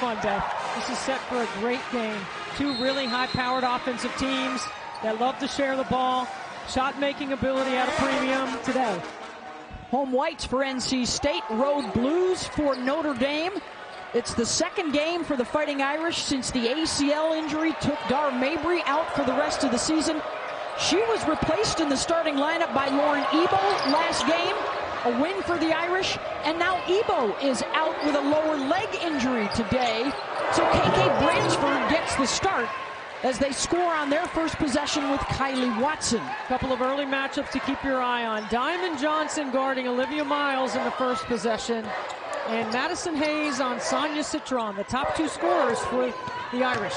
Monday. This is set for a great game. Two really high-powered offensive teams that love to share the ball. Shot-making ability at a premium today. Home whites for NC State, road blues for Notre Dame. It's the second game for the Fighting Irish since the ACL injury took Dar Mabry out for the rest of the season. She was replaced in the starting lineup by Lauren Ebo last game. A win for the Irish, and now Ebo is out with a lower leg injury today. So KK Bransford gets the start as they score on their first possession with Kylie Watson. A couple of early matchups to keep your eye on. Diamond Johnson guarding Olivia Miles in the first possession, and Madison Hayes on Sonia Citron, the top two scorers for the Irish.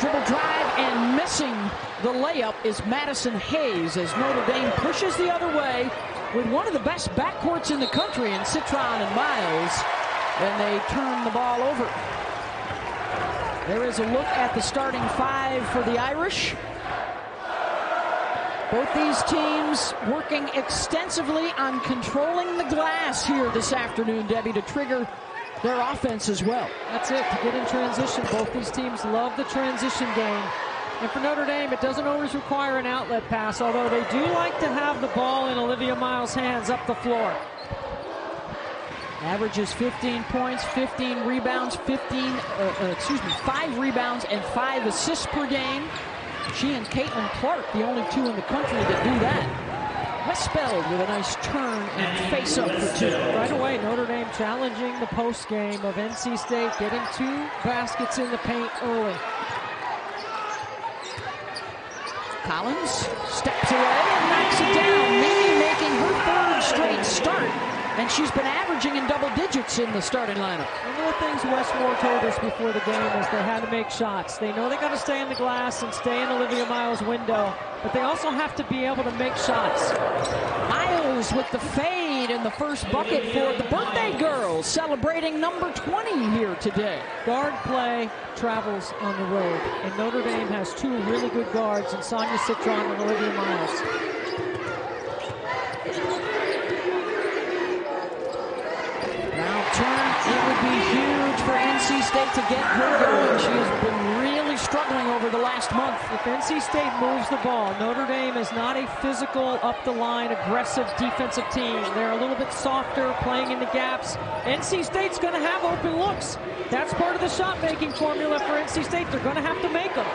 Dribble drive and missing the layup is Madison Hayes as Notre Dame pushes the other way with one of the best backcourts in the country in Citron and Miles, and they turn the ball over. There is a look at the starting five for the Irish. Both these teams working extensively on controlling the glass here this afternoon, Debbie, to trigger their offense as well. That's it, to get in transition. Both these teams love the transition game. And for Notre Dame, it doesn't always require an outlet pass, although they do like to have the ball in Olivia Miles' hands up the floor. Averages 15 points, 15 rebounds, 5 rebounds and 5 assists per game. She and Caitlin Clark, the only two in the country that do that. Westbeld with a nice turn and face up for two. Right away, Notre Dame challenging the post game of NC State, getting 2 baskets in the paint early. Collins steps away and knocks it down. Mimi making her third straight start, and she's been averaging in double digits in the starting lineup. One of the things Westmore told us before the game is they had to make shots. They know they got to stay in the glass and stay in Olivia Miles' window, but they also have to be able to make shots. Miles with the fade in the first bucket for the birthday girls, celebrating number 20 here today. Guard play travels on the road, and Notre Dame has 2 really good guards in Sonia Citron and Olivia Miles. Now turn, it would be huge for NC State to get her going. She has been really struggling over the last month. If NC State moves the ball, Notre Dame is not a physical, up-the-line, aggressive defensive team. They're a little bit softer, playing in the gaps. NC State's going to have open looks. That's part of the shot-making formula for NC State. They're going to have to make them.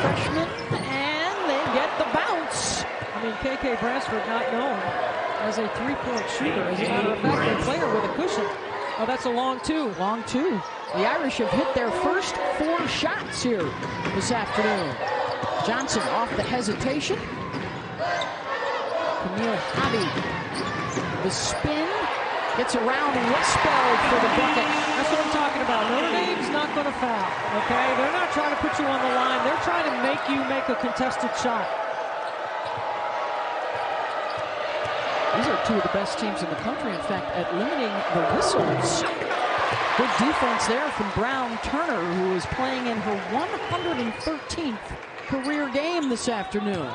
Freshman, and they get the bounce. I mean, KK Bransford not known as a three-point shooter. As a matter of fact, they play her with a cushion. Oh, that's a long 2. Long 2. The Irish have hit their first 4 shots here this afternoon. Johnson off the hesitation. Camille Hobby, the spin, gets around Westbeld for the bucket. That's what I'm talking about. Notre Dame's not going to foul, okay? They're not trying to put you on the line. They're trying to make you make a contested shot. These are 2 of the best teams in the country, in fact, at limiting the whistles. Good defense there from Brown Turner, who is playing in her 113th career game this afternoon.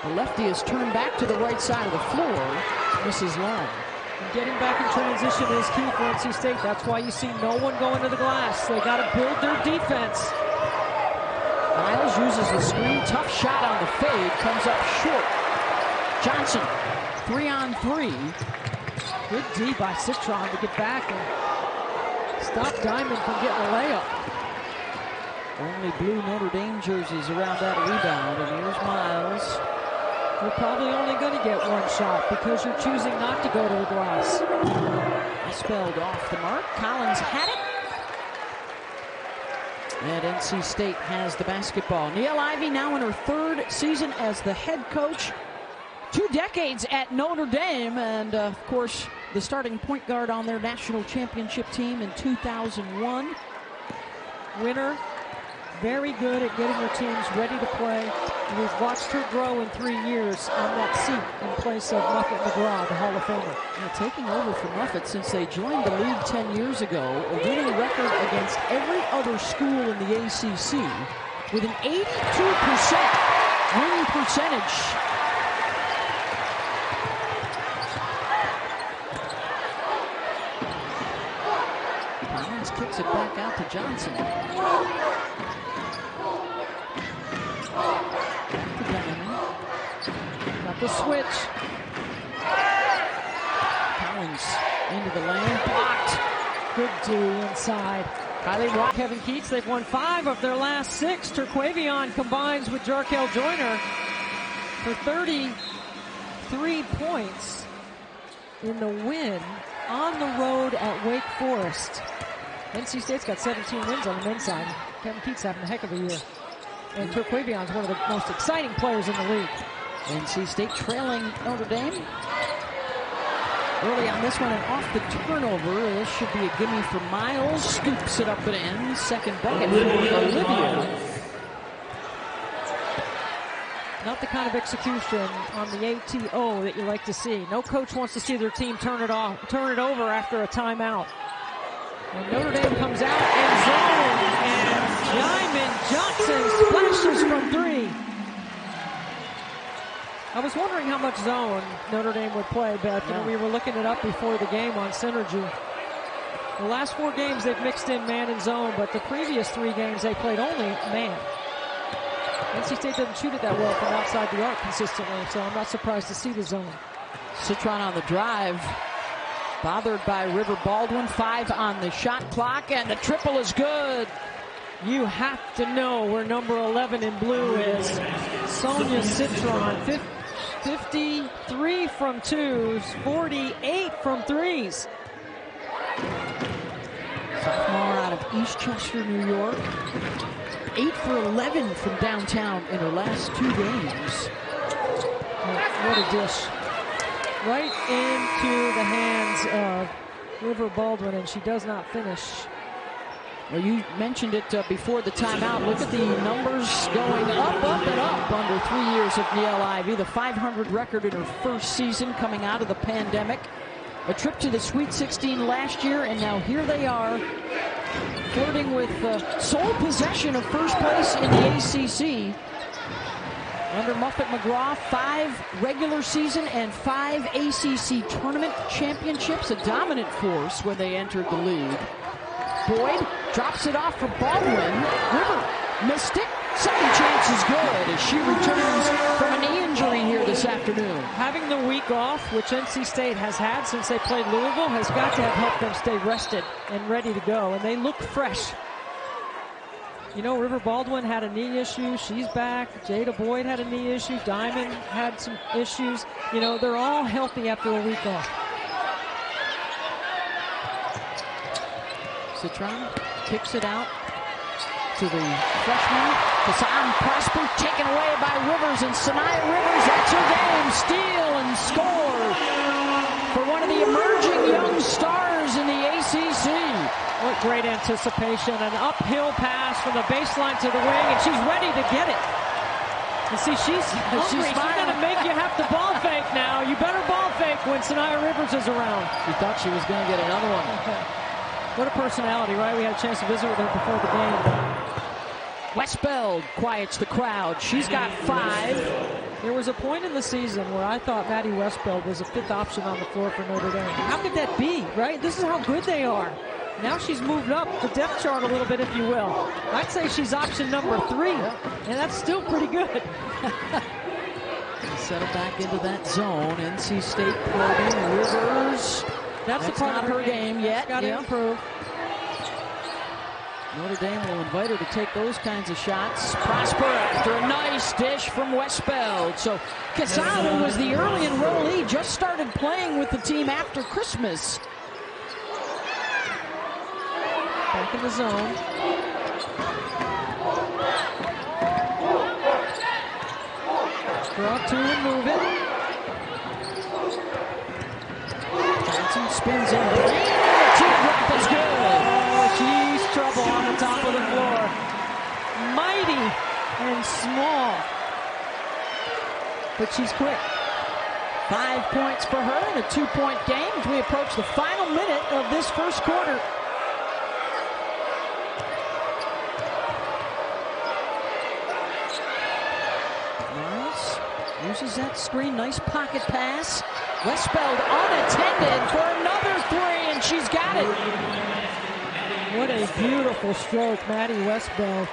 The lefty is turned back to the right side of the floor. Mrs. Long. And getting back in transition is key for NC State. That's why you see no one go into the glass. They got to build their defense. Miles uses the screen. Tough shot on the fade. Comes up short. Johnson, 3-on-3. Good D by Citron to get back and stop Diamond from getting a layup. Only blue Notre Dame jerseys around that rebound, and here's Miles. You're probably only going to get 1 shot because you're choosing not to go to the glass. Spelled off the mark. Collins had it. And NC State has the basketball. Neil Ivey now in her 3rd season as the head coach. 2 decades at Notre Dame, and of course the starting point guard on their national championship team in 2001. Winner, very good at getting her teams ready to play. We've watched her grow in 3 years on that seat in place of Muffet McGraw, the Hall of Famer. Now, taking over for Muffet since they joined the league 10 years ago, a winning record against every other school in the ACC with an 82% winning percentage. Collins kicks it back out to Johnson. Got the switch. Collins into the lane, blocked. Good D inside. Kylie Watt, Kevin Keats, they've won 5 of their last 6. Terquavion combines with Jarkel Joyner for 33 points in the win on the road at Wake Forest. NC State's got 17 wins on the men's side. Kevin Keats having a heck of a year. And Terquavion's one of the most exciting players in the league. NC State trailing Notre Dame. Early on this one, and off the turnover. This should be a gimme for Miles. Scoops it up and in. Second bucket for Olivia. Not the kind of execution on the ATO that you like to see. No coach wants to see their team turn it over after a timeout. And Notre Dame comes out in zone, and Jaimin Johnson splashes from 3. I was wondering how much zone Notre Dame would play, but we were looking it up before the game on Synergy. The last 4 games they've mixed in man and zone, but the previous 3 games they played only man. NC State doesn't shoot it that well from outside the arc consistently, so I'm not surprised to see the zone. Citron on the drive, bothered by River Baldwin. 5 on the shot clock, and the triple is good. You have to know where number 11 in blue is. Sonia Citron, 53 from 2s, 48 from 3s. Sophomore out of Eastchester, New York. 8 for 11 from downtown in her last 2 games. What a dish. Right into the hands of River Baldwin, and she does not finish. Well, you mentioned it before the timeout. Look at the numbers going up and up under 3 years of Niele Ivey. The 500 record in her first season coming out of the pandemic. A trip to the Sweet 16 last year, and now here they are flirting with sole possession of first place in the ACC. Under Muffet-McGraw, 5 regular season and 5 ACC tournament championships. A dominant force when they entered the league. Boyd drops it off for Baldwin. River missed it. Second chance is good as she returns from a knee injury here this afternoon. Having the week off, which NC State has had since they played Louisville, has got to have helped them stay rested and ready to go, and they look fresh. You know, River Baldwin had a knee issue. She's back. Jada Boyd had a knee issue. Diamond had some issues. You know, they're all healthy after a week off. Citron kicks it out to the freshman. Hassan Prosper taken away by Rivers, and Sanaya Rivers, that's her game. Steal and score for one of the emerging young stars in the ACC. What great anticipation. An uphill pass from the baseline to the wing, and she's ready to get it. You see, she's hungry. She's going to make you have to ball fake now. You better ball fake when Sanaya Rivers is around. She thought she was going to get another one. What a personality, right? We had a chance to visit with her before the game. Westbeld quiets the crowd. She's got 5. There was a point in the season where I thought Maddie Westbeld was a 5th option on the floor for Notre Dame. How could that be, right? This is how good they are. Now she's moved up the depth chart a little bit, if you will. I'd say she's option number 3, and that's still pretty good. Settle back into that zone. NC State probing Rivers. That's the part of her game yet. Got to improve. Notre Dame will invite her to take those kinds of shots. Prosper after a nice dish from Westbeld. So Quesada was the early enrollee, just started playing with the team after Christmas. Back in the zone. Draw 2 and move it. Johnson spins in. The teardrop is good. Oh, she's trouble on the top of the floor. Mighty and small. But she's quick. 5 points for her in a 2-point game as we approach the final minute of this first quarter. Miles uses that screen. Nice pocket pass. Westbeld unattended for another 3, and she's got it. What a beautiful stroke, Maddie Westbell.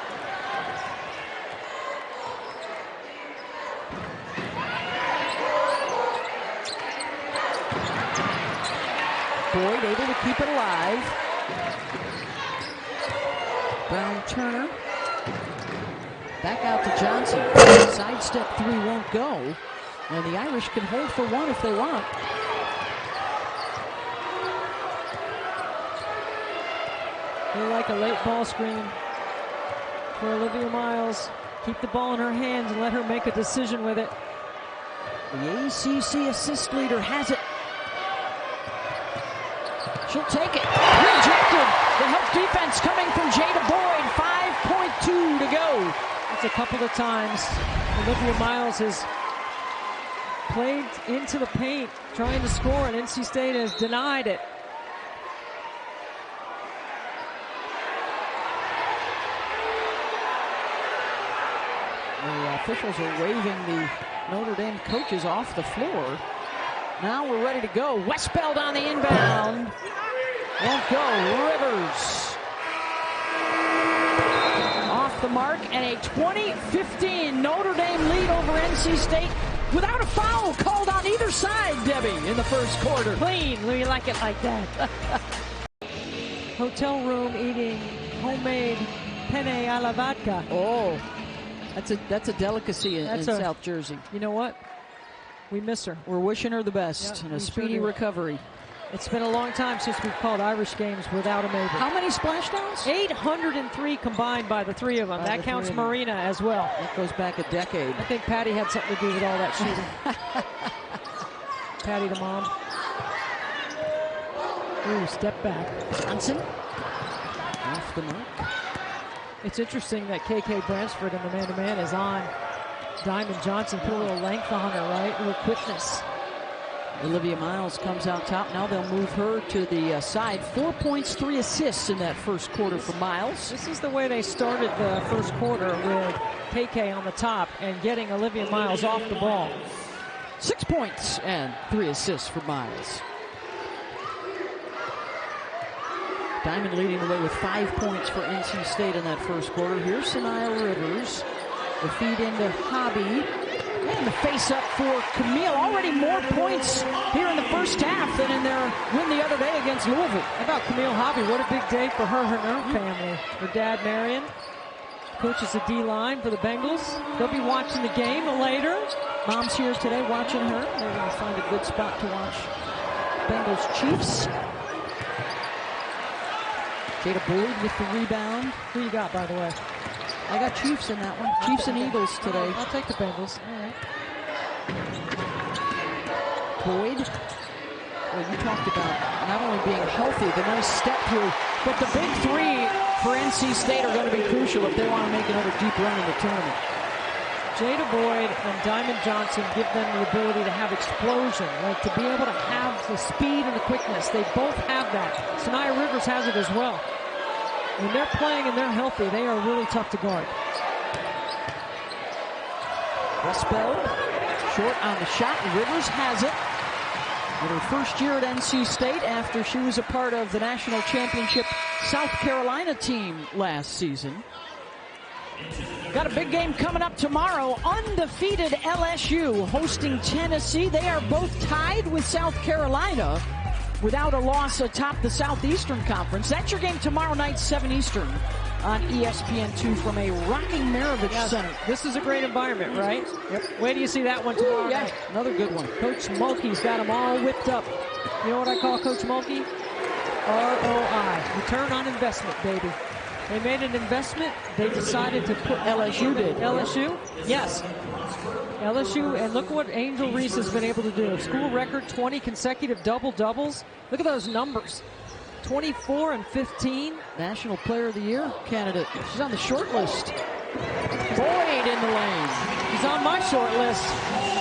Boyd able to keep it alive. Brown Turner. Back out to Johnson. Sidestep three won't go. And the Irish can hold for one if they want. They like a late ball screen for Olivia Miles. Keep the ball in her hands and let her make a decision with it. The ACC assist leader has it. She'll take it. Rejected. The help defense coming from Jada Boyd. 5.2 to go. That's a couple of times Olivia Miles has played into the paint, trying to score, and NC State has denied it. The officials are waving the Notre Dame coaches off the floor. Now we're ready to go. Westbeld on the inbound. Won't go. Rivers. Off the mark, and a 20-15 Notre Dame lead over NC State without a foul called on either side, Debbie, in the first quarter. Clean. We like it like that. Hotel room eating homemade penne alla vodka. Oh, that's a delicacy in South Jersey. You know what? We miss her. We're wishing her the best and a speedy recovery. It's been a long time since we've called Irish games without a Mabry. How many splashdowns? 803 combined by the three of them. That counts Marina as well. That goes back a decade. I think Patty had something to do with all that shooting. Patty the mom. Ooh, step back. Johnson. Off the mark. It's interesting that KK Bransford in the man-to-man is on Diamond Johnson. Put a little length on her, right? A little quickness. Olivia Miles comes out top. Now they'll move her to the side. 4 points, 3 assists in that first quarter for Miles. This is the way they started the first quarter, with KK on the top and getting Olivia Miles off the ball. 6 points and 3 assists for Miles. Diamond leading the way with 5 points for NC State in that first quarter. Here's Sanaya Rivers. The feed into Hobby. And the face-up for Camille. Already more points here in the first half than in their win the other day against Louisville. How about Camille Hobby? What a big day for her and her family. Her dad, Marion, coaches the D-line for the Bengals. They'll be watching the game later. Mom's here today watching her. They're going to find a good spot to watch Bengals Chiefs. Jada Boyd with the rebound. Who you got, by the way? I got Chiefs in that one. Chiefs and Eagles today. I'll take the Bengals. All right. Boyd. Well, you talked about not only being healthy, the nice step through, but the big three for NC State are going to be crucial if they want to make another deep run in the tournament. Jada Boyd and Diamond Johnson give them the ability to have explosion, like to be able to have the speed and the quickness. They both have that. Sanaya Rivers has it as well. When they're playing and they're healthy, they are really tough to guard. Westbell, short on the shot. Rivers has it. In her first year at NC State, after she was a part of the national championship South Carolina team last season. Got a big game coming up tomorrow. Undefeated LSU hosting Tennessee. They are both tied with South Carolina without a loss atop the Southeastern Conference. That's your game tomorrow night, 7 Eastern on ESPN2 from a rocking Maravich Center. This is a great environment, right? Yep. Where do you see that one tomorrow night? Another good one. Coach Mulkey's got them all whipped up. You know what I call Coach Mulkey? ROI. Return on investment, baby. They made an investment. They decided to put LSU did. LSU? Yes. LSU, and look what Angel Reese has been able to do. School record 20 consecutive double-doubles. Look at those numbers. 24 and 15. National Player of the Year candidate. She's on the short list. Boyd in the lane. She's on my short list.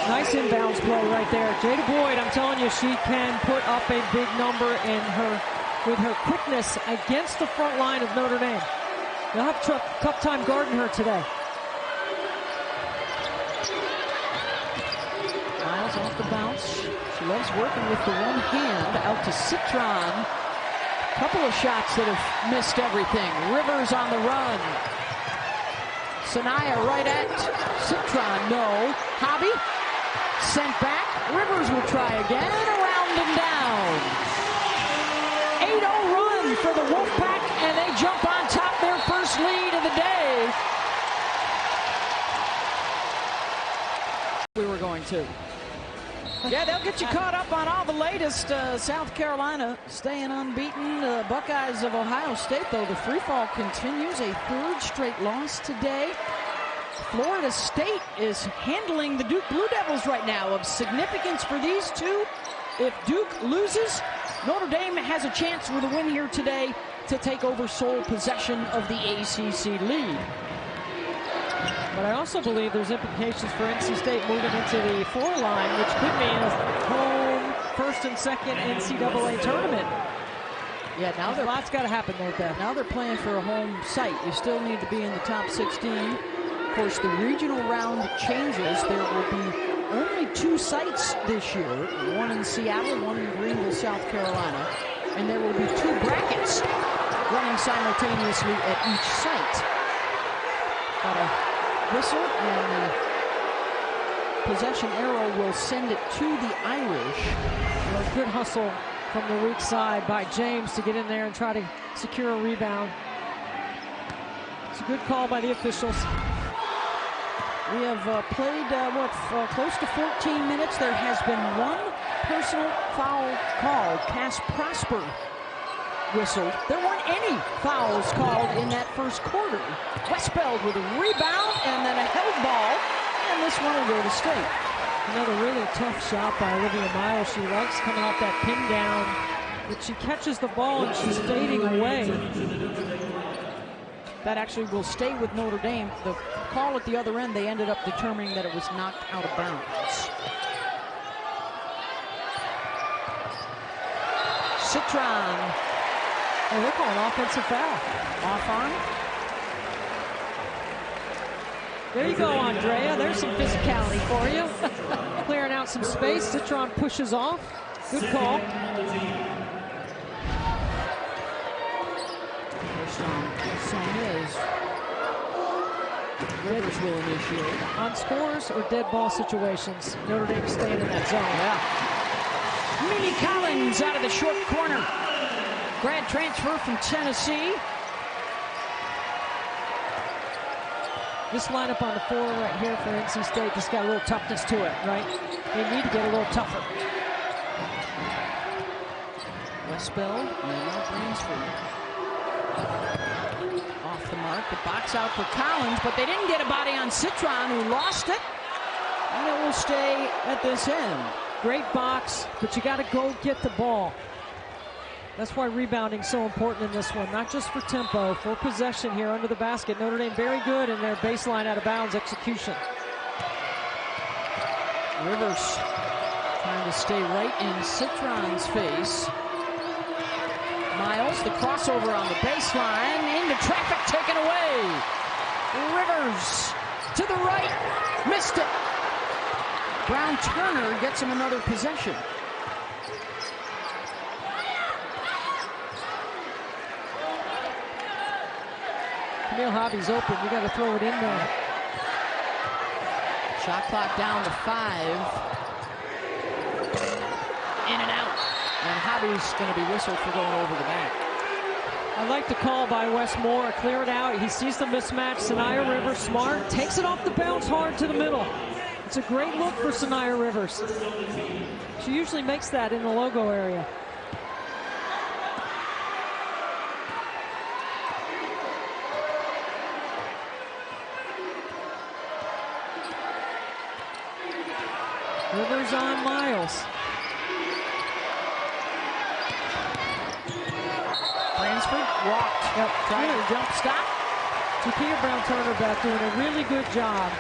Nice inbounds play right there. Jada Boyd, I'm telling you, she can put up a big number in her with her quickness against the front line of Notre Dame. They'll have a tough time guarding her today. Miles off the bounce. She loves working with the one hand. Out to Citron. Couple of shots that have missed everything. Rivers on the run. Sanaya right at Citron. No. Hobby sent back. Rivers will try again. Around and down. 8-0 run for the Wolfpack, and they jump on top, their first lead of the day. We were going to. Yeah, they'll get you caught up on all the latest. South Carolina staying unbeaten. Buckeyes of Ohio State, though, the free fall continues. A third straight loss today. Florida State is handling the Duke Blue Devils right now. Of significance for these two, if Duke loses, Notre Dame has a chance with a win here today to take over sole possession of the ACC lead. But I also believe there's implications for NC State moving into the 4 line, which could mean a home first and second NCAA tournament. Yeah, now lots got to happen there, Beth. Now they're playing for a home site. You still need to be in the top 16. Of course, the regional round changes. There will be only 2 sites this year, one in Seattle, one in Greenville, South Carolina. And there will be 2 brackets running simultaneously at each site. Got a whistle, and the possession arrow will send it to the Irish. Well, good hustle from the weak side by James to get in there and try to secure a rebound. It's a good call by the officials. We have played, close to 14 minutes. There has been 1 personal foul called. Cass Prosper whistled. There weren't any fouls called in that first quarter. Westbeld with a rebound and then a held ball, and this one will go to State. Another really tough shot by Olivia Miles. She likes coming off that pin down, but she catches the ball and she's fading away. That actually will stay with Notre Dame. The call at the other end, they ended up determining that it was knocked out of bounds. Citron. Oh, they're calling offensive foul. Off arm. There you go, Andrea. There's some physicality for you. Clearing out some space. Citron pushes off. Good call. Rivers will initiate. On scores or dead ball situations, Notre Dame staying in that zone. Yeah. Mimi Collins out of the short corner. Grad transfer from Tennessee. This lineup on the 4 right here for NC State just got a little toughness to it, right? They need to get a little tougher. Westbeld and now Bransford. Off the mark. The box out for Collins, but they didn't get a body on Citron, who lost it. And it will stay at this end. Great box, but you got to go get the ball. That's why rebounding is so important in this one. Not just for tempo, for possession here under the basket. Notre Dame very good in their baseline out of bounds execution. Rivers trying to stay right in Citron's face. Miles, the crossover on the baseline, into traffic, taken away. Rivers to the right, missed it. Brown Turner gets him another possession. Camille Hobby's open. You got to throw it in there. Shot clock down to 5. In and out. And Hobby's going to be whistled for going over the back. I like the call by Wes Moore. Clear it out. He sees the mismatch. Sanaya Rivers, smart. Takes it off the bounce hard to the middle. It's a great look for Sanaya Rivers. She usually makes that in the logo area. Rivers on Miles. Bransford walked. Yep. Trying to jump stop. Takia Brown-Turner back doing a really good job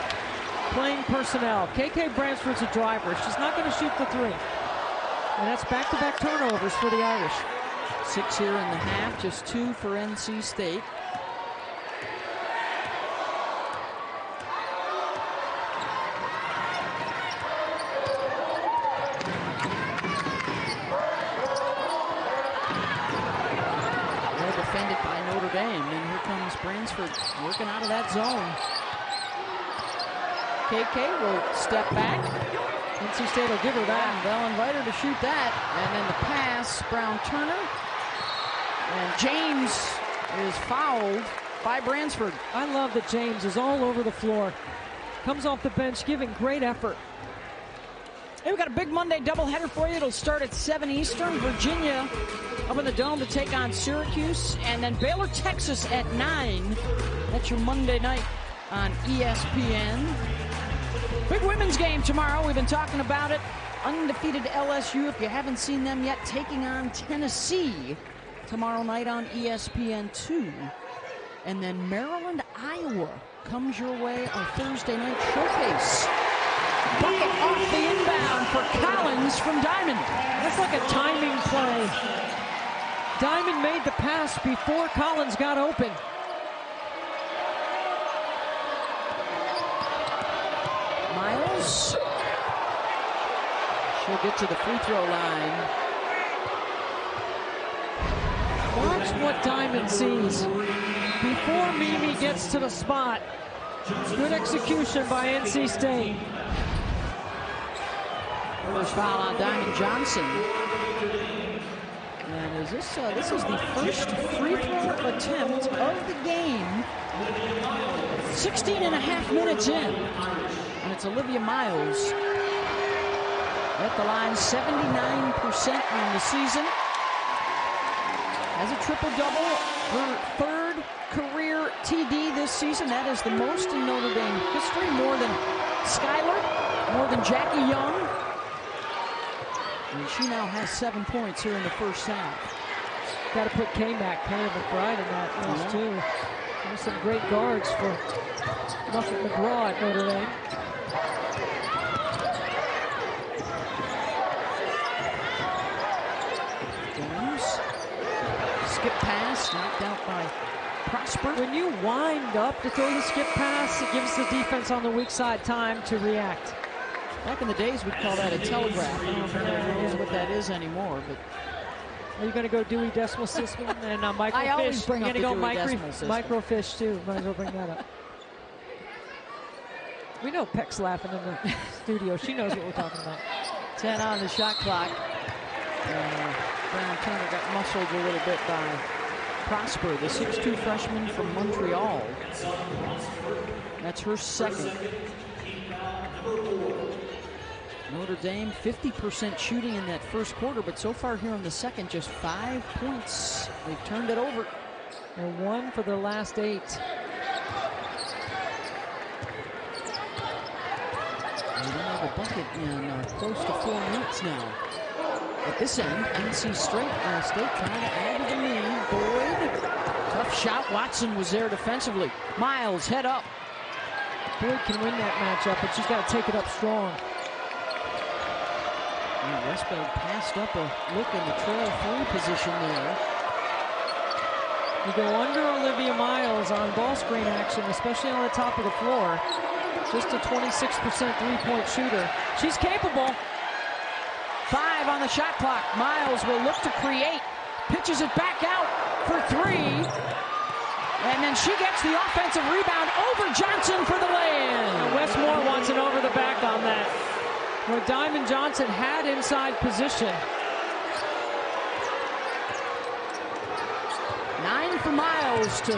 playing personnel. KK Bransford's a driver. She's not going to shoot the 3. And that's back-to-back turnovers for the Irish. 6 here in the half, just 2 for NC State. defended by Notre Dame. And here comes Bransford working out of that zone. KK will step back. NC State will give her that. They'll invite her to shoot that. And then the pass, Brown-Turner. And James is fouled by Bransford. I love that James is all over the floor. Comes off the bench, giving great effort. Hey, we've got a big Monday doubleheader for you. It'll start at 7 Eastern. Virginia up in the Dome to take on Syracuse. And then Baylor, Texas at 9. That's your Monday night on ESPN. Big women's game tomorrow. We've been talking about it. Undefeated LSU, if you haven't seen them yet, taking on Tennessee tomorrow night on ESPN2. And then Maryland, Iowa comes your way on Thursday night showcase. Bucket off the inbound for Collins from Diamond. That's like a timing play. Diamond made the pass before Collins got open. Miles. She'll get to the free throw line. Watch what Diamond sees. Before Mimi gets to the spot. Good execution by NC State. First foul on Diamond Johnson. And this is the first free throw attempt of the game. 16 and a half minutes in. And it's Olivia Miles at the line, 79% on the season. Has a triple-double, her third career TD this season. That is the most in Notre Dame history, more than Skylar, more than Jackie Young. And she now has 7 points here in the first half. Got to put K-Mac, Taylor McBride in that list too. There's some great guards for Muffet McGraw at Notre Dame. Skip pass, knocked out by Prosper. When you wind up to throw the skip pass, it gives the defense on the weak side time to react. Back in the days, we'd call that a telegraph. I don't know if anyone knows what that is anymore, but... Are you going to go Dewey Decimal System and microfish? I always bring up the Dewey Decimal System. Microfish, too. Might as well bring that up. We know Peck's laughing in the studio. She knows what we're talking about. 10 on the shot clock. Brown-Turner got muscled a little bit by Prosper, the 6'2 freshman from Montreal. That's her second. Notre Dame, 50% shooting in that first quarter, but so far here in the second, just 5 points. They've turned it over. They're 1 for their last 8. They don't have a bucket in close to 4 minutes now. At this end, NC State trying to add to the lead. Boyd, tough shot. Watson was there defensively. Miles, head up. Boyd can win that matchup, but she's got to take it up strong. Westbeld passed up a look in the trail 3 position there. You go under Olivia Miles on ball screen action, especially on the top of the floor. Just a 26% three-point shooter. She's capable. 5 on the shot clock. Miles will look to create. Pitches it back out for 3. And then she gets the offensive rebound over Johnson for the lay-in. Westmore wants an over the back on that. Where Diamond Johnson had inside position. 9 for Miles to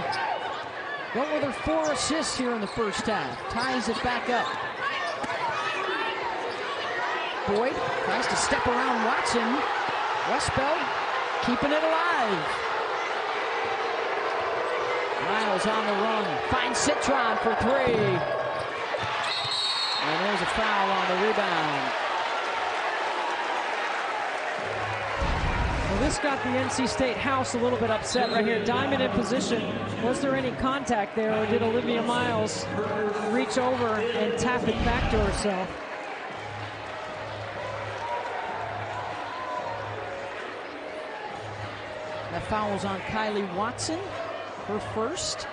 go with her 4 assists here in the first half. Ties it back up. Boyd tries to step around Watson. Westbeld keeping it alive. Miles on the run. Finds Citron for 3. And there's a foul on the rebound. Well, this got the NC State house a little bit upset right here. Diamond in position. Was there any contact there, or did Olivia Miles reach over and tap it back to herself? That foul's on Kylie Watson, her first.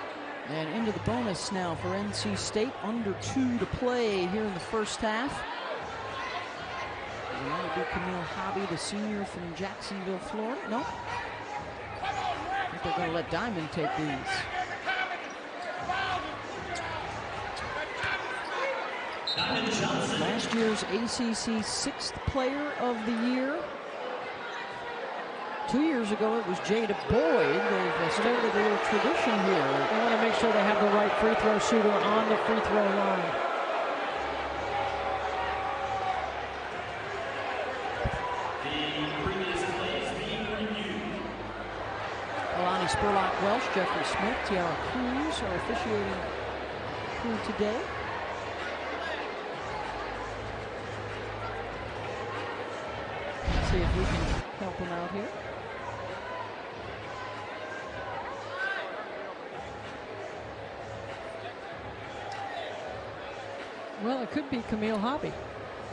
And into the bonus now for NC State. Under 2 to play here in the first half. That would be Camille Hobby, the senior from Jacksonville, Florida. No. they're going to let Diamond take these. Last year's ACC 6th Player of the Year. 2 years ago, it was Jada Boyd. They've started a little tradition here. They want to make sure they have the right free throw shooter on the free throw line. Alani Spurlock Welsh, Jeffrey Smith, Tiara Cruz are officiating crew today. Let's see if we can help them out here. Well, it could be Camille Hobby.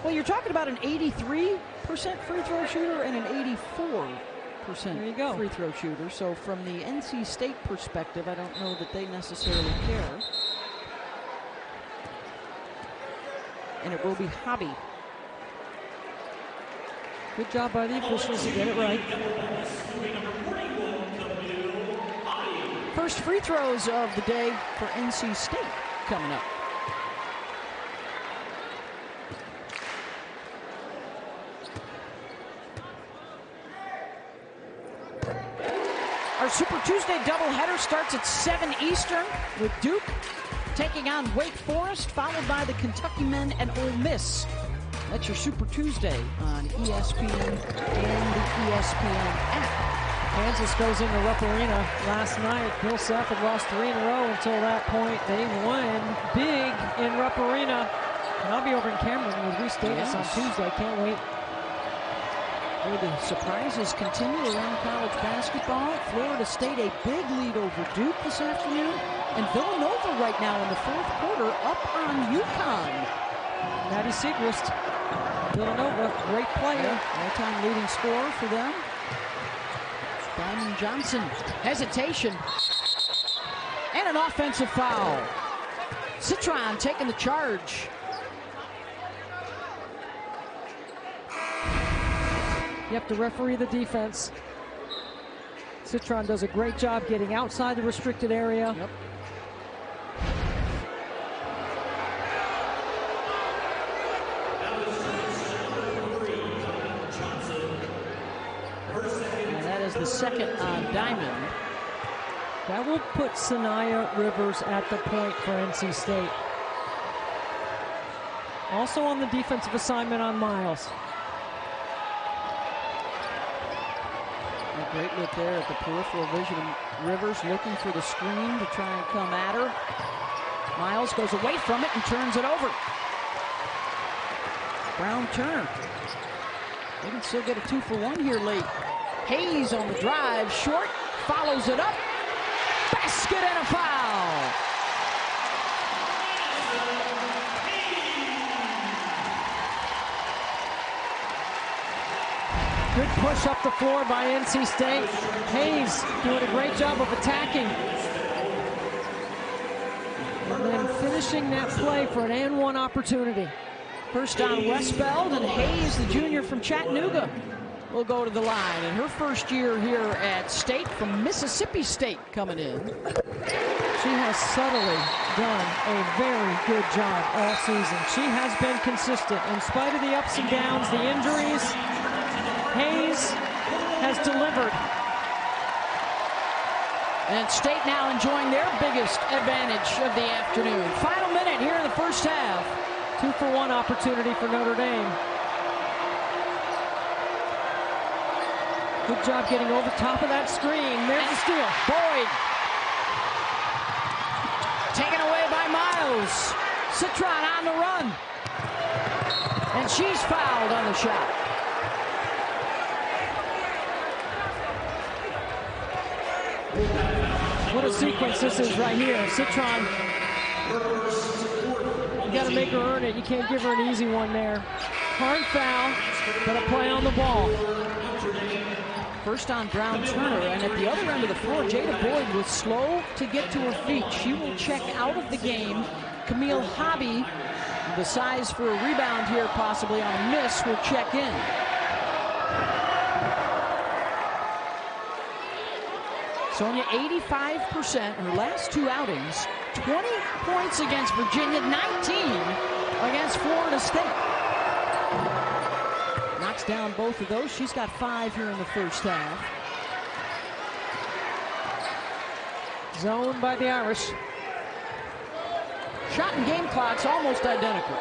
Well, you're talking about an 83% free throw shooter and an 84% free throw shooter. So from the NC State perspective, I don't know that they necessarily care. And it will be Hobby. Good job by the officials to get it right. First free throws of the day for NC State coming up. Our Super Tuesday doubleheader starts at 7 Eastern with Duke taking on Wake Forest, followed by the Kentucky men and Ole Miss. That's your Super Tuesday on ESPN and the ESPN app. Kansas goes into Rupp Arena last night. Bill Self had lost 3 in a row until that point. They won big in Rupp Arena. And I'll be over in Cameron with Reese Davis on Tuesday. Can't wait. Well, the surprises continue around college basketball. Florida State a big lead over Duke this afternoon. And Villanova right now in the fourth quarter up on UConn. Maddie Siegrist, Villanova, great player. All-time leading scorer for them. Diamond Johnson, hesitation. And an offensive foul. Citron taking the charge. You have to referee the defense. Citron does a great job getting outside the restricted area. Yep. And that is the second on Diamond. That will put Sanaya Rivers at the point for NC State. Also on the defensive assignment on Miles. A great look there at the peripheral vision of Rivers, looking for the screen to try and come at her. Miles goes away from it and turns it over. Brown Turner. They can still get a 2-for-1 here late. Hayes on the drive, short, follows it up. Basket and a foul. Good push up the floor by NC State. Hayes doing a great job of attacking. And then finishing that play for an and-one opportunity. First on Westbeld, and Hayes, the junior from Chattanooga, will go to the line. And her first year here at State from Mississippi State coming in. She has subtly done a very good job all season. She has been consistent in spite of the ups and downs, the injuries. Hayes has delivered. And State now enjoying their biggest advantage of the afternoon. Final minute here in the first half. 2-for-1 opportunity for Notre Dame. Good job getting over top of that screen. There's the steal. Boyd. Taken away by Miles. Citron on the run. And she's fouled on the shot. What a sequence this is right here. Citron, you got to make her earn it. You can't give her an easy one there. Hard foul, but a play on the ball. First on Brown Turner, and at the other end of the floor, Jada Boyd was slow to get to her feet. She will check out of the game. Camille Hobby, the size for a rebound here possibly on a miss, will check in. Sonia, 85% her last two outings. 20 points against Virginia, 19 against Florida State. Knocks down both of those. She's got 5 here in the first half. Zone by the Irish. Shot and game clock's almost identical.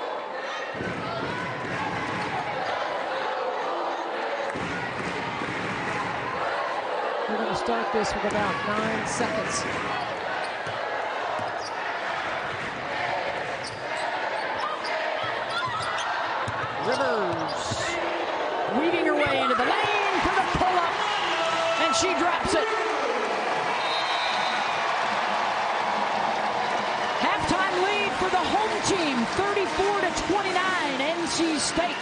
We're going to start this with about 9 seconds. Rivers weaving her way into the lane for the pull-up, and she drops it. Halftime lead for the home team, 34-29, NC State.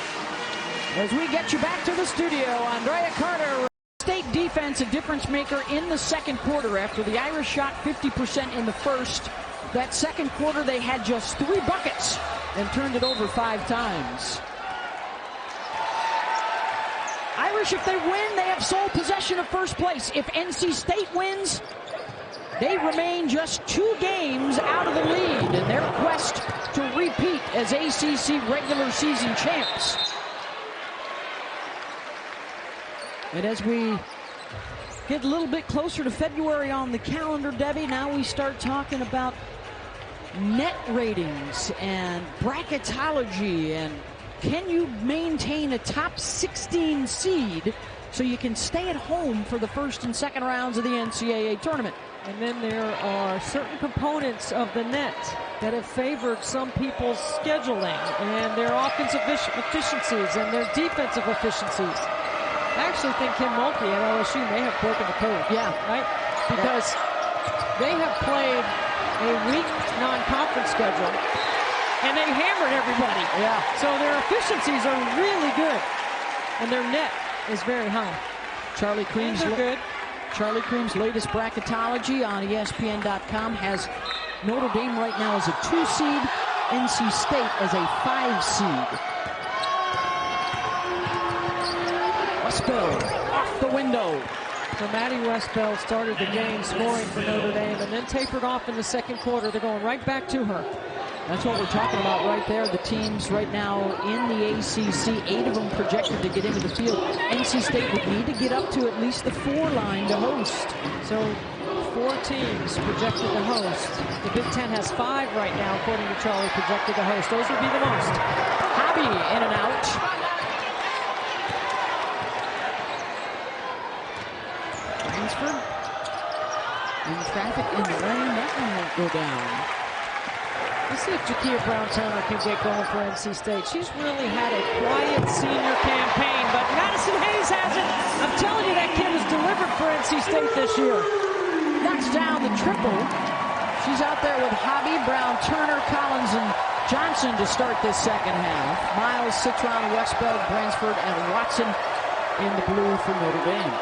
As we get you back to the studio, Andrea Carter, State defense a difference maker in the second quarter after the Irish shot 50% in the first. That second quarter, they had just 3 buckets and turned it over 5 times. Irish, if they win, they have sole possession of first place. If NC State wins, they remain just 2 games out of the lead in their quest to repeat as ACC regular season champs. And as we get a little bit closer to February on the calendar, Debbie, now we start talking about net ratings and bracketology, and can you maintain a top 16 seed so you can stay at home for the first and second rounds of the NCAA tournament? And then there are certain components of the net that have favored some people's scheduling and their offensive efficiencies and their defensive efficiencies. I actually think Kim Mulkey at LSU may have broken the code. Yeah. Right? Because they have played a weak non-conference schedule, and they hammered everybody. Yeah. So their efficiencies are really good, and their net is very high. Charlie Cream's latest bracketology on ESPN.com has Notre Dame right now as a 2 seed, NC State as a 5 seed. Westbell off the window. So Maddie Westbell started the game scoring for Notre Dame and then tapered off in the second quarter. They're going right back to her. That's what we're talking about right there. The teams right now in the ACC, 8 of them projected to get into the field. NC State would need to get up to at least the 4 line to host. So 4 teams projected to host. The Big Ten has 5 right now, according to Charlie, projected to host. Those would be the most. Hobby in and out. Bransford in traffic in the lane. That one won't go down. Let's see if Jakia Brown-Turner can get going for NC State. She's really had a quiet senior campaign, but Madison Hayes hasn't. I'm telling you, that kid has delivered for NC State this year. Knocks down the triple. She's out there with Hobby, Brown-Turner, Collins, and Johnson to start this second half. Miles, Citron, Westbell, Bransford, and Watson in the blue for Notre Dame.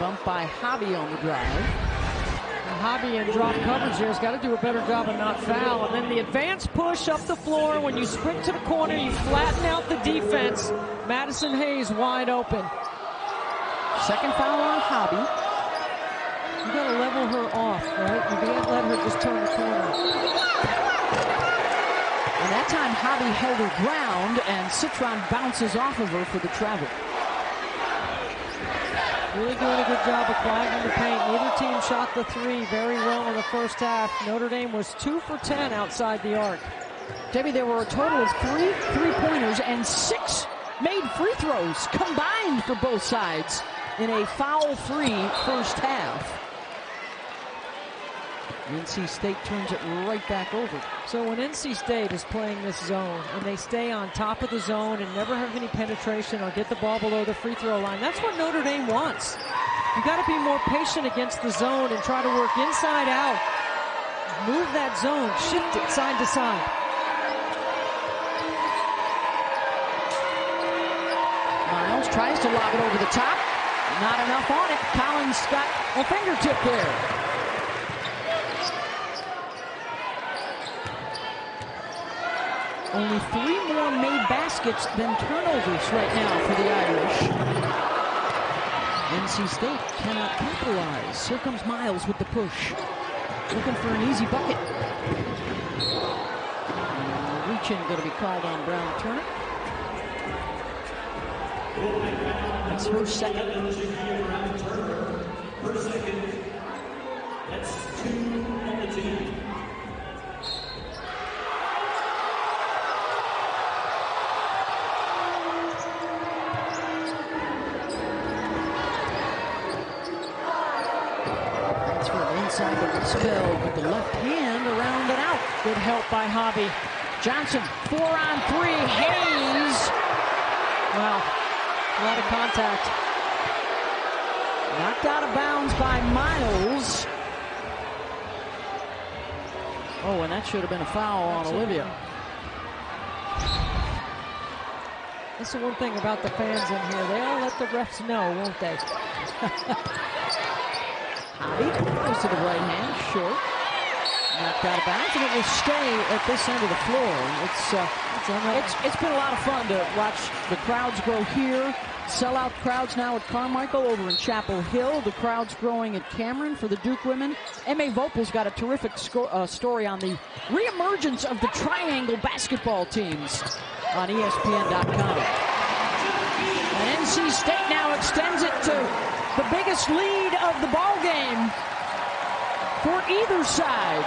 Bumped by Hobby on the drive. Hobby in drop coverage here has got to do a better job of not foul. And then the advance push up the floor. When you sprint to the corner, you flatten out the defense. Madison Hayes wide open. Second foul on Hobby. You got to level her off, right? You can't let her just turn the corner. And that time Hobby held her ground, and Citron bounces off of her for the travel. Really doing a good job of clogging the paint. Neither team shot the 3 very well in the first half. Notre Dame was 2 for 10 outside the arc. Debbie, there were a total of 3 3-pointers and 6 made free throws combined for both sides in a foul-free first half. NC State turns it right back over. So when NC State is playing this zone and they stay on top of the zone and never have any penetration or get the ball below the free throw line, that's what Notre Dame wants. You got to be more patient against the zone and try to work inside out. Move that zone, shift it side to side. Miles tries to lob it over the top. Not enough on it. Collins got a fingertip there. Only 3 more made baskets than turnovers right now for the Irish. NC State cannot capitalize. Here comes Miles with the push. Looking for an easy bucket. Reach-in going to be called on Brown Turner. That's her second. That's 2 on the team. Inside the wrist with the left hand around and out. Good help by Hobby. Johnson, 4-on-3. Hayes. Wow, a lot of contact. Knocked out of bounds by Miles. Oh, and that should have been a foul on Olivia. That's the one thing about the fans in here. They all let the refs know, won't they? Hobby goes to the right hand, short. Knocked out of bounds, and it will stay at this end of the floor. It's been a lot of fun to watch the crowds grow here. Sellout crowds now at Carmichael, over in Chapel Hill. The crowds growing at Cameron for the Duke women. M.A. Vopel's got a terrific story on the reemergence of the triangle basketball teams on ESPN.com. And NC State now extends it to the biggest lead of the ball game for either side.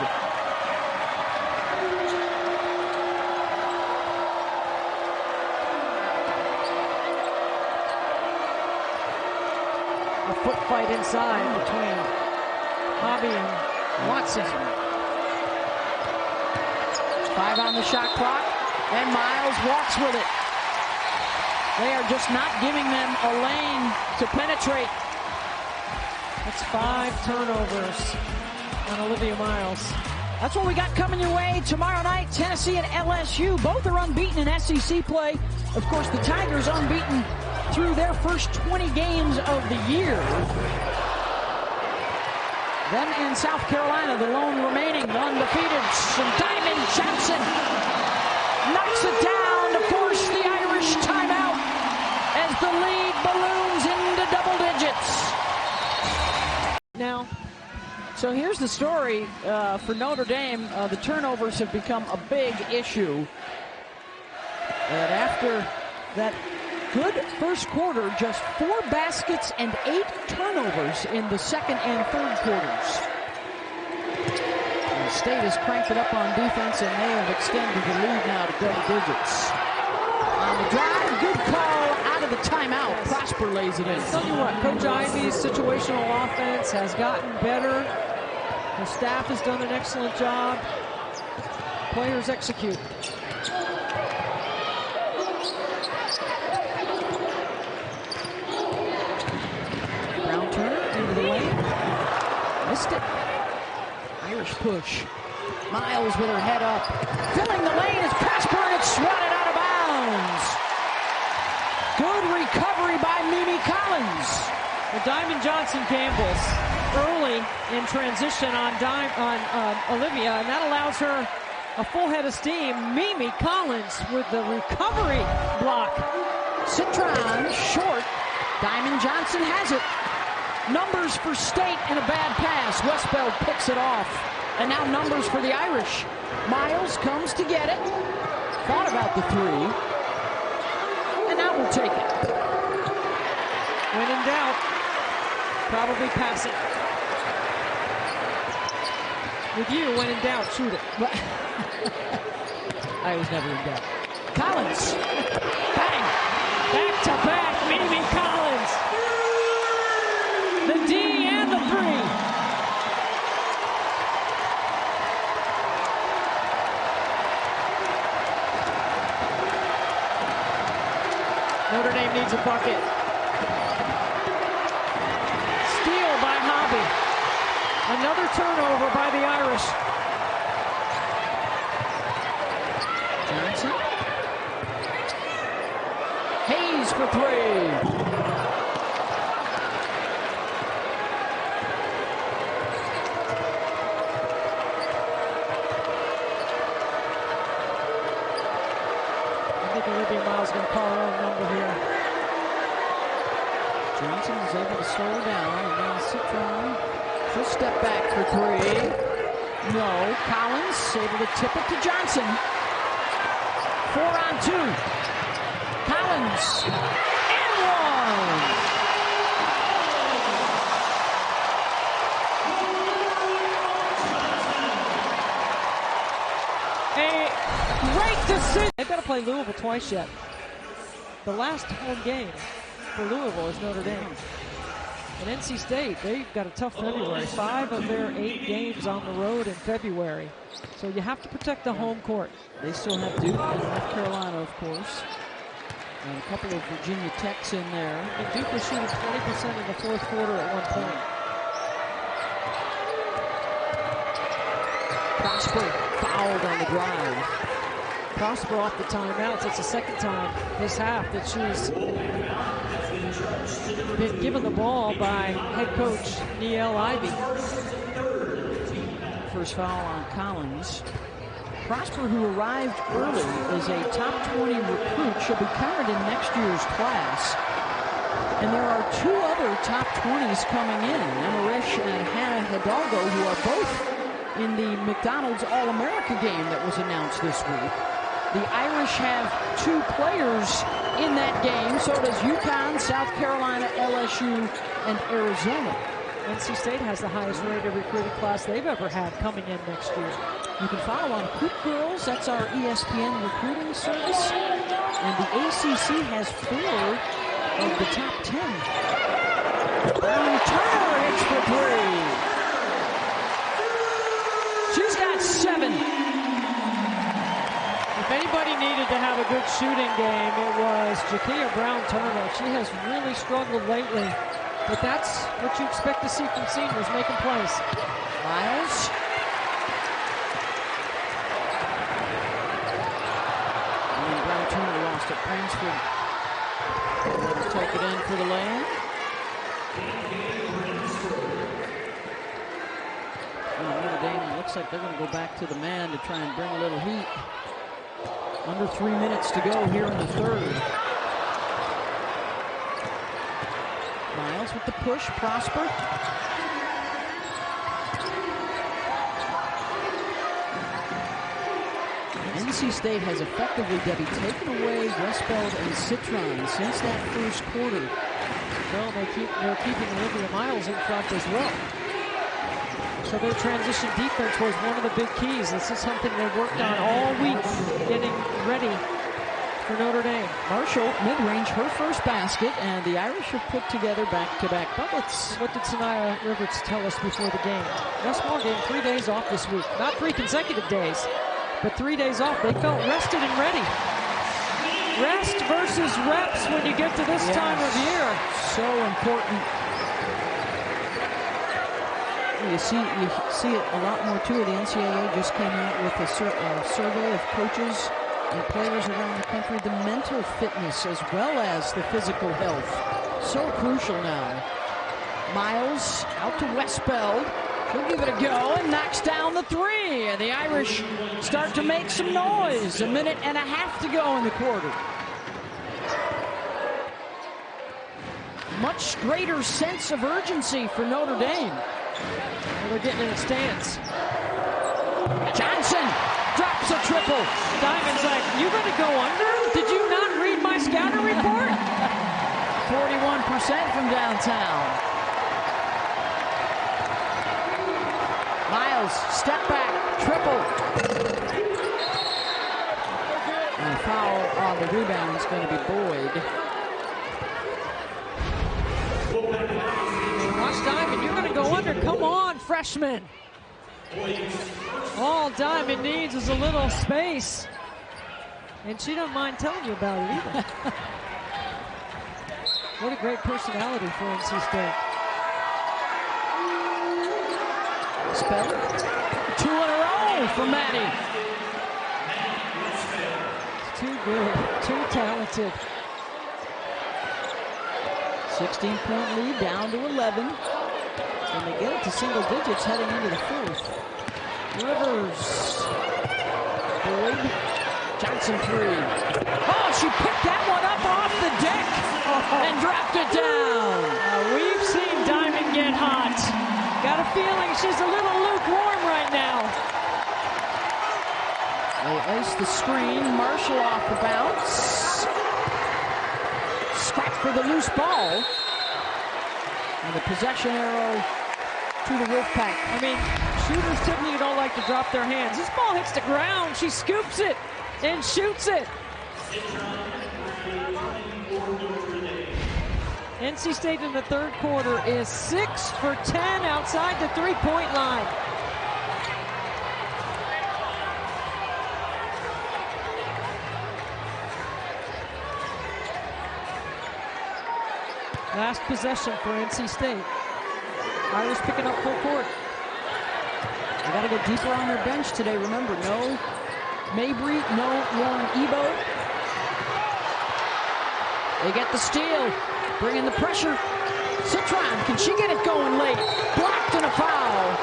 A foot fight inside between Hobby and Watson. 5 on the shot clock, and Miles walks with it. They are just not giving them a lane to penetrate. That's 5 turnovers on Olivia Miles. That's what we got coming your way tomorrow night. Tennessee and LSU, both are unbeaten in SEC play. Of course, the Tigers unbeaten through their first 20 games of the year. Them and South Carolina, the lone remaining undefeated. Some Diamond Johnson knocks it down to force the Irish timeout as the lead balloons into double digits. Now, so here's the story for Notre Dame. The turnovers have become a big issue. And after that good first quarter, just 4 baskets and 8 turnovers in the second and third quarters. And the State has cranked it up on defense, and they have extended the lead now to double digits. On the drive, good call out of the timeout. Prosper lays it in. I'll tell you what, Coach Ivy's situational offense has gotten better. The staff has done an excellent job. Players execute. Brown Turner into the lane. Missed it. Irish push. Miles with her head up. Filling the lane is Prosper, and it's swatted out of bounds. Good recovery by Mimi Collins. The Diamond Johnson Campbell's early in transition on Olivia, and that allows her a full head of steam. Mimi Collins with the recovery block. Citron short. Diamond Johnson has it. Numbers for State and a bad pass. Westbeld picks it off. And now numbers for the Irish. Miles comes to get it. Thought about the 3. And now we'll take it. When in doubt, probably pass it. With you, when in doubt, shoot it. I was never in doubt. Collins. Bang! Back to back, Mimi Collins. The D and the 3. Notre Dame needs a bucket. Steal by Hobby. Another turnover by the Irish. Johnson. Hayes for 3. Johnson was able to slow her down, and then Citron, she'll step back for three. No, Collins able to tip it to Johnson. 4-on-2. Collins, and one. A great decision. They've got to play Louisville twice yet. The last home game for Louisville is Notre Dame. And NC State, they've got a tough February. 5 of their 8 games on the road in February. So you have to protect the home court. They still have Duke and North Carolina, of course. And a couple of Virginia Techs in there. And Duke was shooting 20% in the fourth quarter at one point. Prosper fouled on the drive. Prosper off the timeouts. It's the second time this half that she's been given the ball by head coach Niele Ivey. First foul on Collins. Prosper, who arrived early, is a top 20 recruit. She'll be counted in next year's class. And there are 2 other top 20s coming in, Emarish and Hannah Hidalgo, who are both in the McDonald's All-America game that was announced this week. The Irish have 2 players in that game. So does UConn, South Carolina, LSU, and Arizona. NC State has the highest rated recruiting class they've ever had coming in next year. You can follow on Hoop Girls. That's our ESPN recruiting service. And the ACC has 4 of the top 10. Turner hits for 3. She's got 7. If anybody needed to have a good shooting game, it was Jakia Brown-Turner. She has really struggled lately, but that's what you expect to see from seniors, making plays. Miles. And Brown-Turner lost at Bransford. They'll take it in for the lane. Notre Dame looks like they're going to go back to the man to try and bring a little heat. Under 3 minutes to go here in the third. Miles with the push. Prosper. NC State has effectively, Debbie, taken away Westbeld and Citron since that first quarter. Well, they're keeping Olivia Miles in front as well. So their transition defense was one of the big keys. This is something they worked on all week, getting ready for Notre Dame. Marshall, mid-range, her first basket, and the Irish have put together back-to-back buckets. What did Sanaya Rivers tell us before the game? No small game, 3 days off this week. Not 3 consecutive days, but 3 days off. They felt rested and ready. Rest versus reps when you get to this time of year. So important. You see it a lot more too. The NCAA just came out with a survey of coaches and players around the country. The mental fitness as well as the physical health. So crucial now. Miles out to Westbeld. She'll give it a go and knocks down the 3. And the Irish start to make some noise. 1.5 minutes to go in the quarter. Much greater sense of urgency for Notre Dame. Well, they're getting in the stance. Johnson drops a triple. Diamond's like, you gonna go under? Did you not read my scouting report? 41% from downtown. Miles, step back, triple. And a foul on the rebound is going to be Boyd. Watch Diamond, you're going to go under. Come on, freshman. All Diamond needs is a little space. And she don't mind telling you about it either. What a great personality for NC State. Spell. 2 in a row for Maddie. It's too good, too talented. 16-point lead, down to 11. And they get it to single digits heading into the fourth. Rivers. Boyd. Johnson 3. Oh, she picked that one up off the deck and dropped it down. feeling she's a little lukewarm right now. They ice the screen. Marshall off the bounce. Scratch for the loose ball. And the possession arrow to the Wolfpack. I mean, shooters typically don't like to drop their hands. This ball hits the ground. She scoops it and shoots it. NC State in the third quarter is 6 for 10 outside the three-point line. Last possession for NC State. Irish picking up full court. They got to go deeper on their bench today. Remember, no Mabry, no Lauren Ebo. They get the steal, bringing the pressure. Citron, can she get it going late? Blocked and a foul.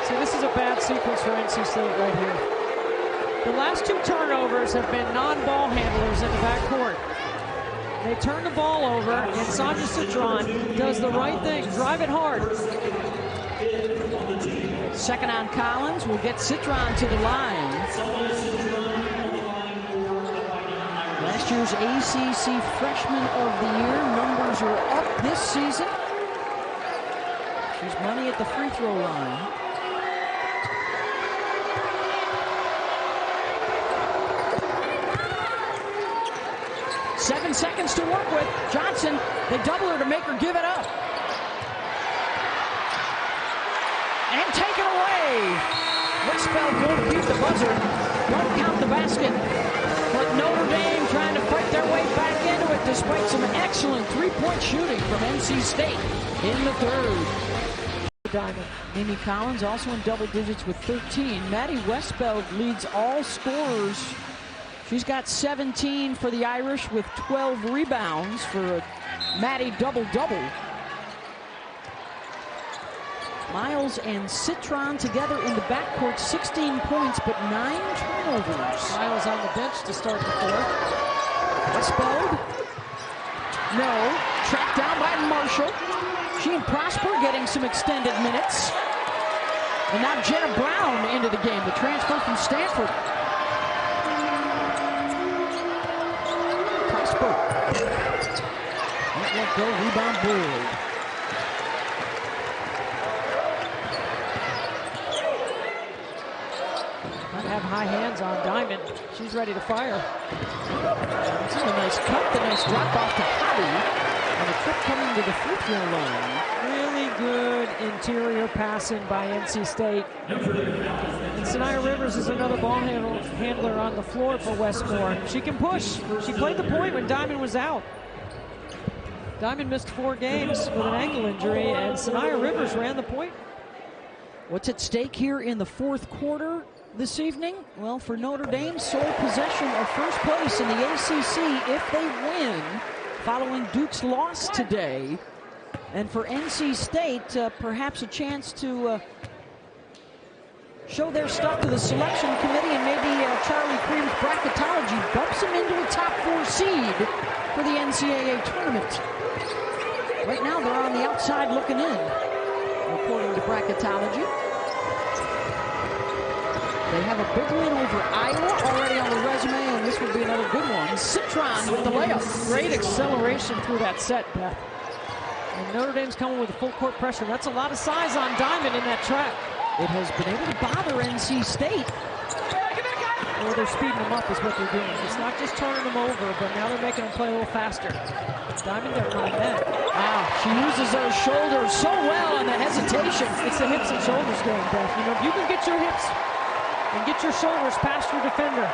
See, this is a bad sequence for NC State right here. The last two turnovers have been non-ball handlers in the backcourt. They turn the ball over, and Sanja Citron does the right thing, drive it hard. Second on Collins will get Citron to the line. Last year's ACC Freshman of the Year. Numbers are up this season. She's money at the free throw line. Seven seconds to work with. Johnson, they double her to make her give it up. And take it away. Westfeld won't beat the buzzer. Don't count the basket. But Notre Dame trying to fight their way back into it despite some excellent three-point shooting from NC State in the third. Diamond. Mimi Collins also in double digits with 13. Maddie Westfeld leads all scorers. She's got 17 for the Irish with 12 rebounds for a Maddie double-double. Miles and Citron together in the backcourt, 16 points, but 9 turnovers. Miles on the bench to start the fourth. Westfeld, no, tracked down by Marshall. She and Prosper getting some extended minutes. And now Jenna Brown into the game, the transfer from Stanford. Prosper, won't let go, rebound Boyd. Have high hands on Diamond. She's ready to fire. This is a nice cut, the nice drop off to Hobby. And a trip coming to the free throw line. Really good interior passing by NC State. And Sanaya Rivers is another ball handler on the floor for Westmore. She can push. She played the point when Diamond was out. Diamond missed 4 games with an ankle injury, and Sanaya Rivers ran the point. What's at stake here in the fourth quarter this evening? Well, for Notre Dame, sole possession of first place in the ACC if they win, following Duke's loss today. And for NC State, perhaps a chance to show their stuff to the selection committee, and maybe Charlie Cream's bracketology bumps them into a top 4 seed for the NCAA tournament. Right now, they're on the outside looking in, according to bracketology. They have a big win over Iowa already on the resume, and this would be another good one. Citron with the layup. Great acceleration through that set, Beth. And Notre Dame's coming with a full court pressure. That's a lot of size on Diamond in that track. It has been able to bother NC State. Well, they're speeding them up is what they're doing. It's not just turning them over, but now they're making them play a little faster. Diamond, they're not net. Wow, she uses those shoulders so well on the hesitation. It's the hips and shoulders game, Beth. You know, if you can get your hips and get your shoulders past your defender,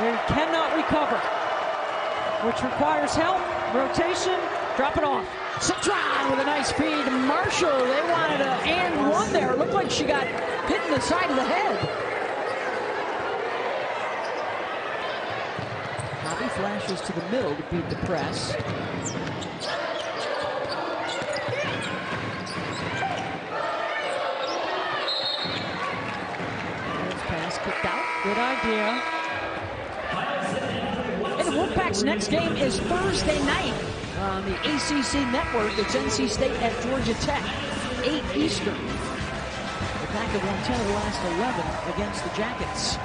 they cannot recover, which requires help, rotation, drop it off. Citron with a nice feed. Marshall, they wanted an and one there. It looked like she got hit in the side of the head. Hobby flashes to the middle to beat the press. Pass kicked out. Good idea. And the Wolfpack's next game is Thursday night on the ACC network. It's NC State at Georgia Tech, 8 Eastern. Pack have won 10 of the last 11 against the Jackets.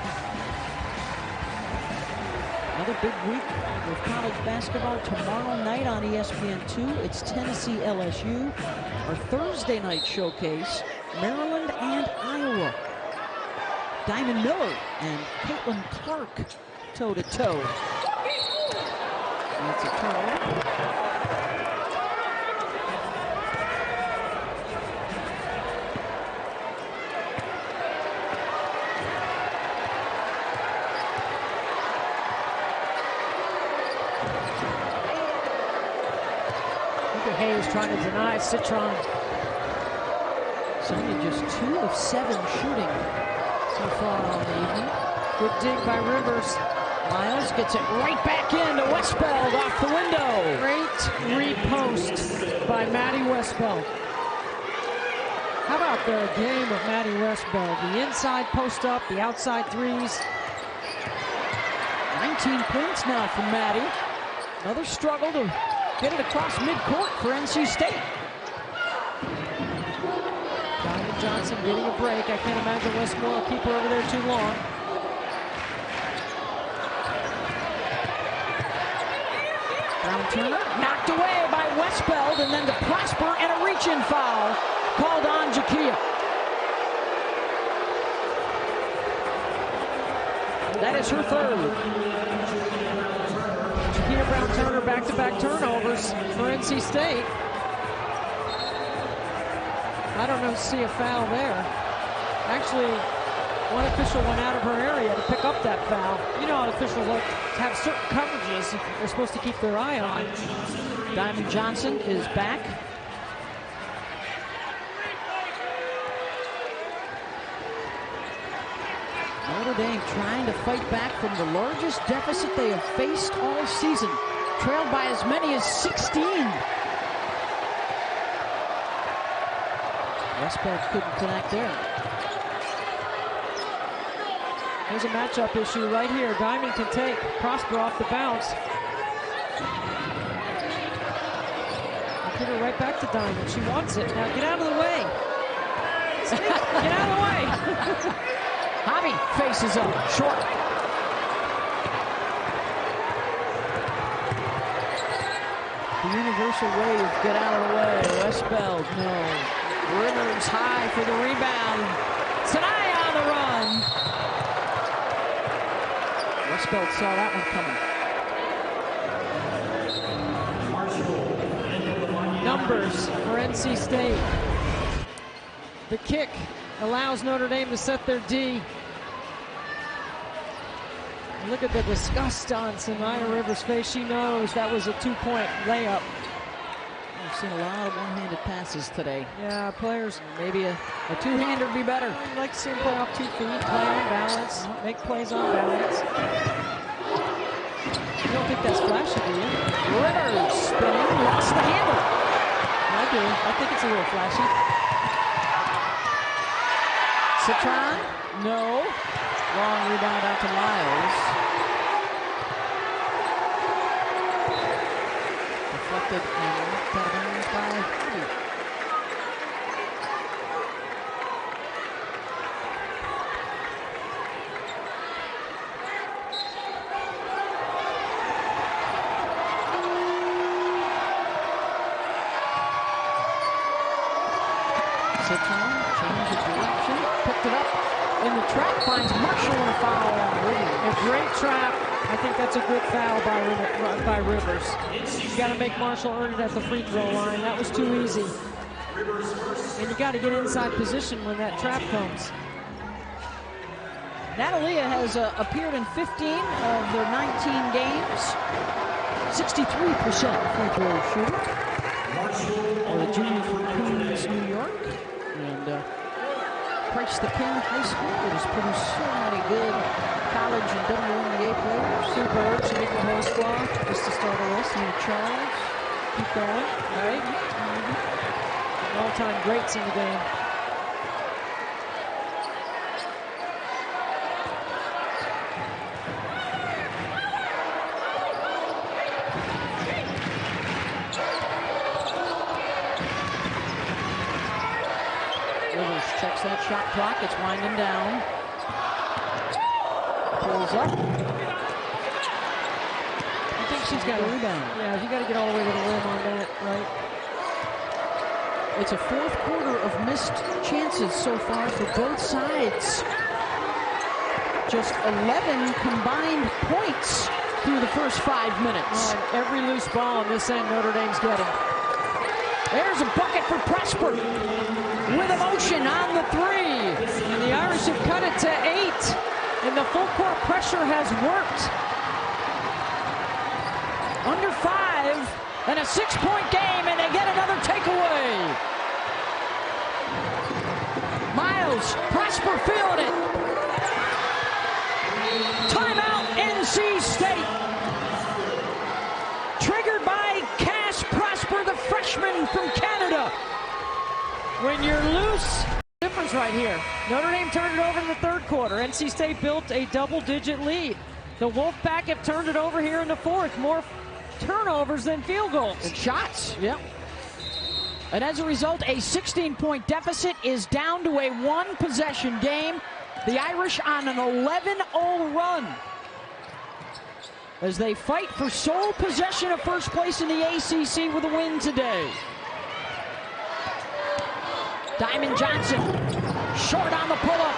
Another big week of college basketball tomorrow night on ESPN2. It's Tennessee LSU. Our Thursday night showcase, Maryland and Iowa. Diamond Miller and Caitlin Clark toe-to-toe. That's a turnover. Hayes trying to deny Citron. Sonia just 2 of 7 shooting so far on the evening. Good dig by Rivers. Miles gets it right back into Westbeld off the window. Great repost by Maddie Westbeld. How about the game of Maddie Westbeld? The inside post up, the outside threes. 19 points now from Maddie. Another struggle to get it across midcourt for NC State. Diamond Johnson getting a break. I can't imagine Westmore will keep her over there too long. Brown-Turner knocked away by Westbeld, and then to Prosper, and a reach-in foul called on Jakia. That is her third. Jakia Brown-Turner back-to-back turnovers for NC State. I don't see a foul there. Actually, one official went out of her area to pick up that foul. You know how officials like to have certain coverages they're supposed to keep their eye on. Diamond Johnson is back. Notre Dame trying to fight back from the largest deficit they have faced all season. Trailed by as many as 16. Westbeld couldn't connect there. There's a matchup issue right here. Diamond can take Prosper off the bounce. Get her right back to Diamond. She wants it. Now get out of the way. Get out of the way. Hobby faces up, short. The universal wave, get out of the way. Westbeld, no. Rivers high for the rebound. Sanaya on the run. Westbeld saw that one coming. Numbers for NC State. The kick allows Notre Dame to set their D. And look at the disgust on Sanaya Rivers' face. She knows that was a 2-point layup. I've seen a lot of one-handed passes today. Yeah, players. Maybe a two-hander would be better. I'd like to see him play off 2 feet, play on balance, make plays on balance. You don't think that's flashy, do you? Rivers spinning, lost the handle. I do. I think it's a little flashy. Citron, no. Long rebound out to Miles. Deflected and knocked out of bounds by Hobby. Citron, change of direction, picked it up in the trap, finds Marshall in a foul on Rivers. A great trap. I think that's a good foul by Rivers. You got to make Marshall earn it at the free throw line. That was too easy. And you got to get inside position when that trap comes. Natalia has appeared in 15 of their 19 games. 63% free throw shooter. The junior from Queens, New York. And Price the King High School that has produced so many good college and WNBA players. Super. Shanika Horsclaw, just to start a list. Nina Charles. Keep going, right? All-time greats in the game. Rivers check checks that shot clock. It's winding down. Pulls up. I think she's got a rebound. Yeah, you got to get all the way to the rim on that, right? It's a fourth quarter of missed chances so far for both sides. Just 11 combined points through the first 5 minutes. Oh, and every loose ball on this end Notre Dame's getting. There's a bucket for Prosper with emotion on the three. And the Irish have cut it to 8. And the full court pressure has worked. Under 5 and a 6-point game, and they get another takeaway. Miles, Prosper feeling it. Timeout, NC State. Triggered by Cass Prosper, the freshman from Canada. When you're loose, difference right here. Notre Dame turned it over in the third quarter. NC State built a double-digit lead. The Wolfpack have turned it over here in the fourth. More turnovers than field goals. And shots, yep. And as a result, a 16-point deficit is down to a 1-possession game. The Irish on an 11-0 run as they fight for sole possession of first place in the ACC with a win today. Diamond Johnson, short on the pull-up.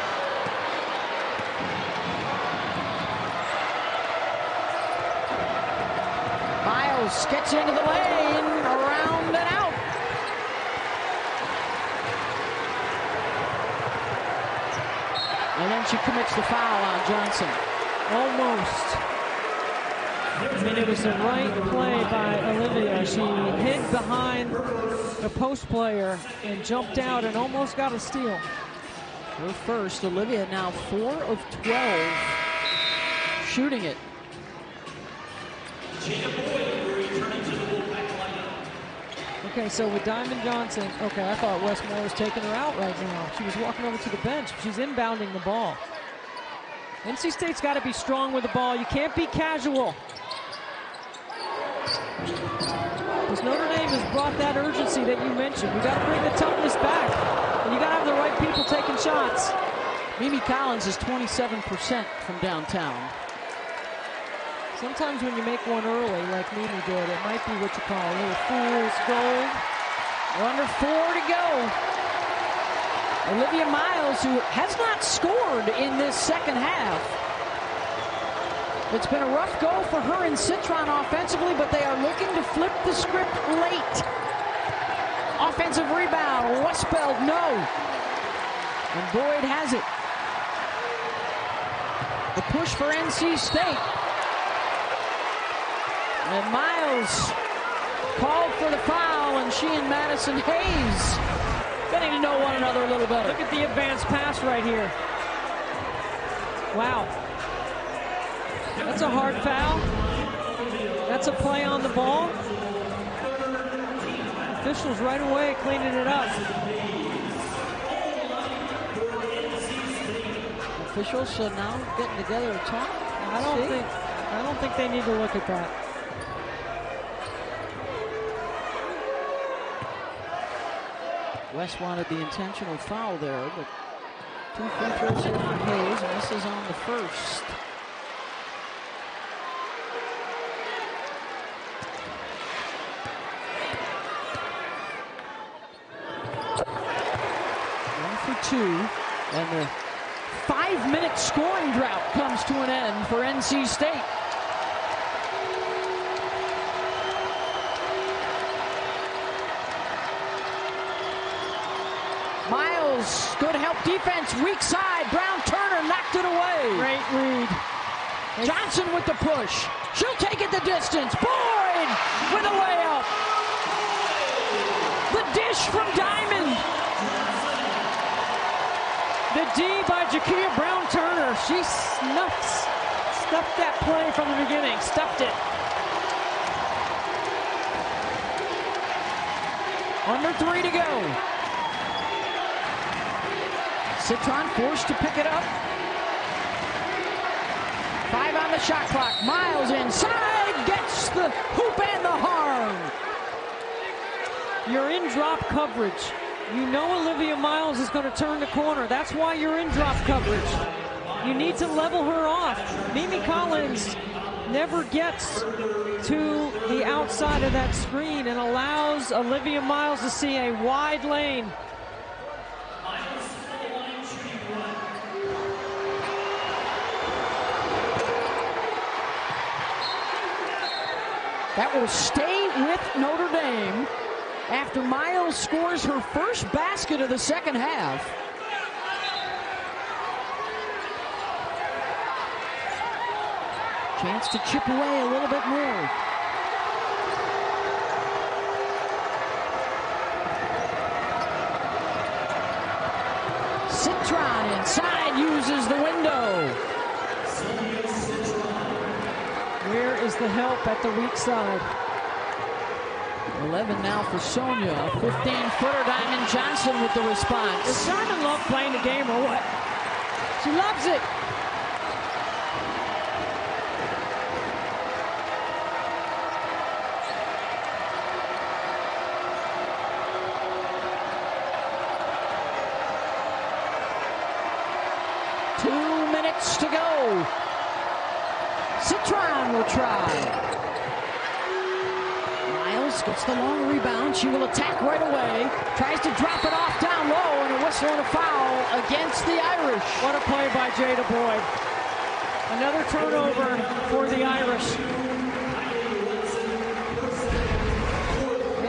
Miles gets into the lane, around and out. And then she commits the foul on Johnson. Almost. I mean, it was the right play by Olivia. She hid behind the post player and jumped out and almost got a steal. Her first. Olivia now 4 of 12 shooting it. Okay, so with Diamond Johnson, okay, I thought Westmore was taking her out right now. She was walking over to the bench. She's inbounding the ball. NC State's got to be strong with the ball. You can't be casual. Because Notre Dame has brought that urgency that you mentioned. We got to bring the toughness back. And you got to have the right people taking shots. Mimi Collins is 27% from downtown. Sometimes when you make one early, like Mimi did, it might be what you call a little fool's gold. Under 4 to go. Olivia Miles, who has not scored in this second half. It's been a rough go for her and Citron offensively, but they are looking to flip the script late. Offensive rebound, Westbeld, no. And Boyd has it. The push for NC State. And Miles called for the foul, and she and Madison Hayes getting to know one another a little better. Look at the advanced pass right here. Wow. That's a hard foul. That's a play on the ball. Officials right away cleaning it up. Officials are now getting together to talk. I don't think they need to look at that. West wanted the intentional foul there, but 2 free throws here on Hayes, misses on the first. One for 2, and the 5-minute scoring drought comes to an end for NC State. Miles, good help defense, weak side. Brown Turner knocked it away. Great read. Johnson with the push. She'll take it the distance. Boyd with a layup. The dish from Diamond. The D by Jakia Brown Turner. She stuffed that play from the beginning. Stuffed it. Under 3 to go. Citron forced to pick it up. 5 on the shot clock. Miles inside, gets the hoop and the horn. You're in drop coverage. You know Olivia Miles is going to turn the corner. That's why you're in drop coverage. You need to level her off. Mimi Collins never gets to the outside of that screen and allows Olivia Miles to see a wide lane. That will stay with Notre Dame after Miles scores her first basket of the second half. Chance to chip away a little bit more. Citron inside uses the window. Where is the help at the weak side? 11 now for Sonia. 15-footer Diamond Johnson with the response. Does Diamond love playing the game or what? She loves it. To go. Citron will try. Miles gets the long rebound. She will attack right away. Tries to drop it off down low, and a whistle and a foul against the Irish. What a play by Jada Boyd. Another turnover for the Irish.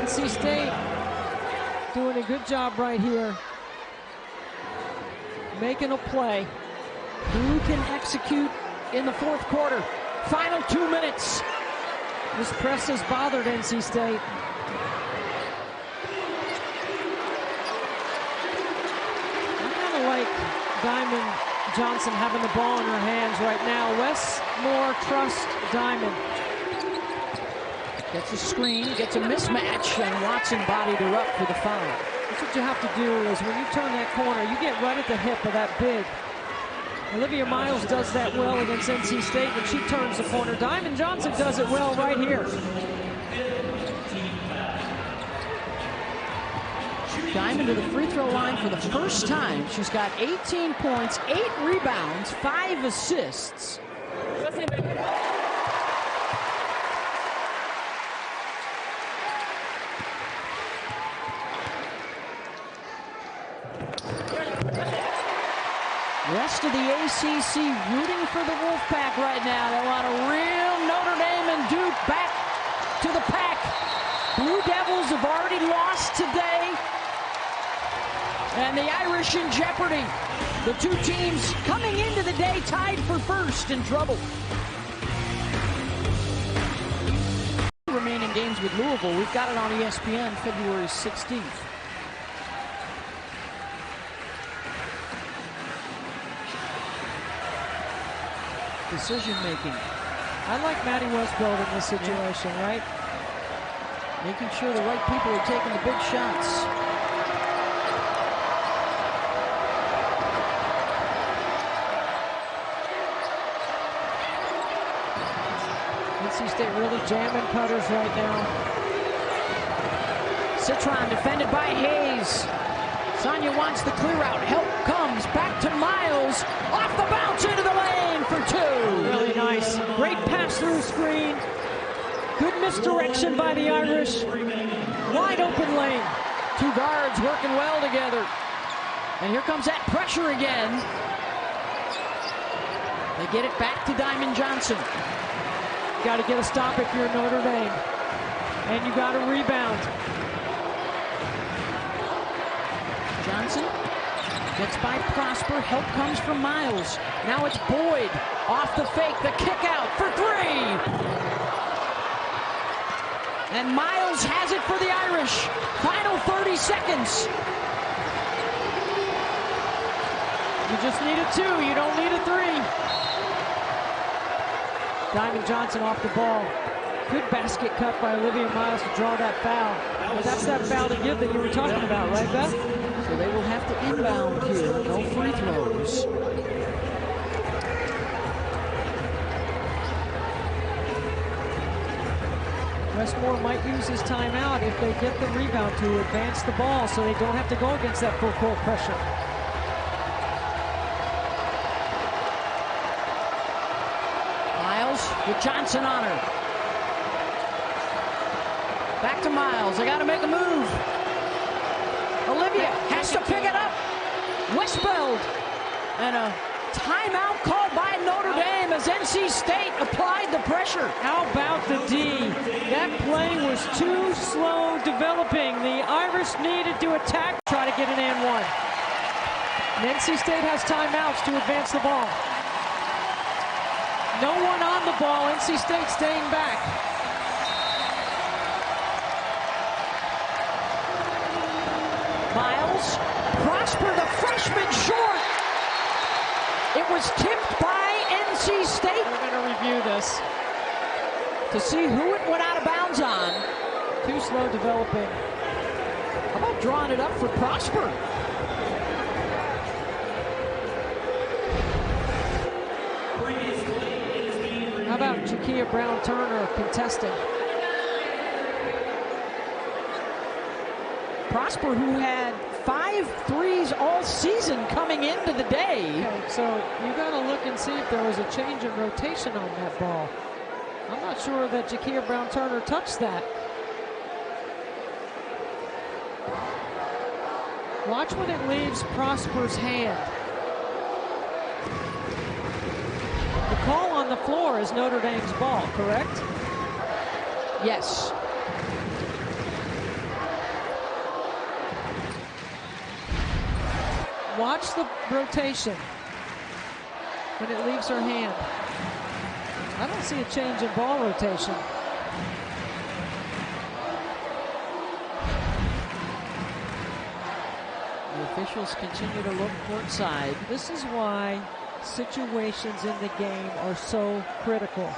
NC State doing a good job right here. Making a play. Who can execute in the fourth quarter? Final 2 minutes. This press has bothered NC State. I kind of like Diamond Johnson having the ball in her hands right now. Westmore trusts Diamond. Gets a screen, gets a mismatch, and Watson bodied her up for the foul. That's what you have to do is when you turn that corner, you get right at the hip of that big. Olivia Miles does that well against NC State when she turns the corner. Diamond Johnson does it well right here. Diamond to the free throw line for the first time. She's got 18 points, 8 rebounds, 5 assists. Rest of the ACC rooting for the Wolfpack right now. They want a real Notre Dame and Duke back to the pack. Blue Devils have already lost today. And the Irish in jeopardy. The two teams coming into the day tied for first in trouble. Remaining games with Louisville. We've got it on ESPN February 16th. Decision making. I like Maddie Westbeld in this situation, right? Making sure the right people are taking the big shots. NC State really jamming cutters right now. Citron defended by Hayes. Sonia wants the clear out. Help comes back to Miles. Off the bounce into the lane for 2. Really nice. Great pass-through screen. Good misdirection by the Irish. Wide open lane. 2 guards working well together. And here comes that pressure again. They get it back to Diamond Johnson. Got to get a stop if you're Notre Dame. And you got to rebound. Johnson gets by Prosper. Help comes from Miles. Now it's Boyd. Off the fake. The kick out for 3. And Miles has it for the Irish. Final 30 seconds. You just need a 2. You don't need a 3. Diamond Johnson off the ball. Good basket cut by Olivia Miles to draw that foul. But that's that foul to give that you were talking about, right, Beth? So they will have to inbound here. No free throws. Westmore might use his timeout if they get the rebound to advance the ball so they don't have to go against that full court pressure. Miles with Johnson on her. Back to Miles. They got to make a move. Olivia has to pick it up. Westbeld. And a timeout called by Notre Dame as NC State applied the pressure. How about the D? That play was too slow developing. The Irish needed to attack, try to get an and one. And NC State has timeouts to advance the ball. No one on the ball. NC State staying back. Miles. Prosper, the freshman, short. It was tipped by NC State. We're going to review this to see who it went out of bounds on. Too slow developing. How about drawing it up for Prosper? How about Jakia Brown-Turner contesting? Prosper, who had 5 threes all season coming into the day. Okay, so you got to look and see if there was a change in rotation on that ball. I'm not sure that Jakia Brown-Turner touched that. Watch when it leaves Prosper's hand. The call on the floor is Notre Dame's ball, correct? Yes. Watch the rotation when it leaves her hand. I don't see a change in ball rotation. The officials continue to look courtside. This is why situations in the game are so critical.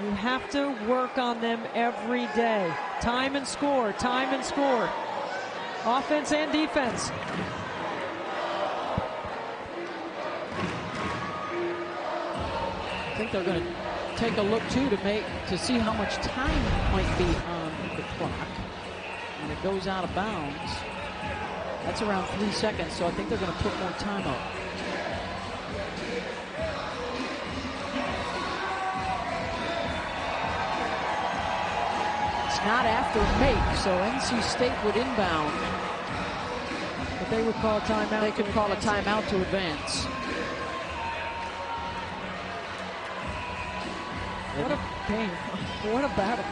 You have to work on them every day. Time and score, time and score. Offense and defense. I think they're going to take a look too to see how much time might be on the clock when it goes out of bounds. That's around 3 seconds, so I think they're going to put more time up. It's not after make, so NC State would inbound. But they would call a timeout. They could call a timeout to advance. What a game. What a battle.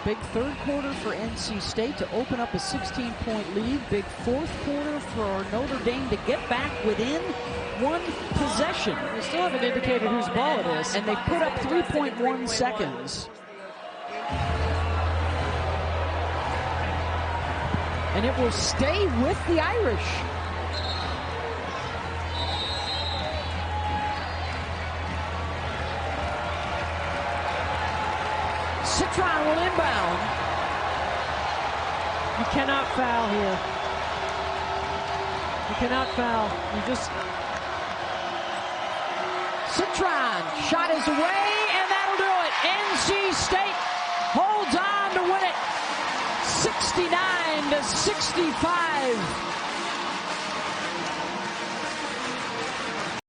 Big third quarter for NC State to open up a 16-point lead. Big fourth quarter for Notre Dame to get back within 1 possession. They still haven't indicated whose ball it is. And they put up 3.1 seconds. And it will stay with the Irish. Citron will inbound. You cannot foul here. You cannot foul. You just... Citron, shot is away, and that'll do it. NC State holds on to win it. 69-65.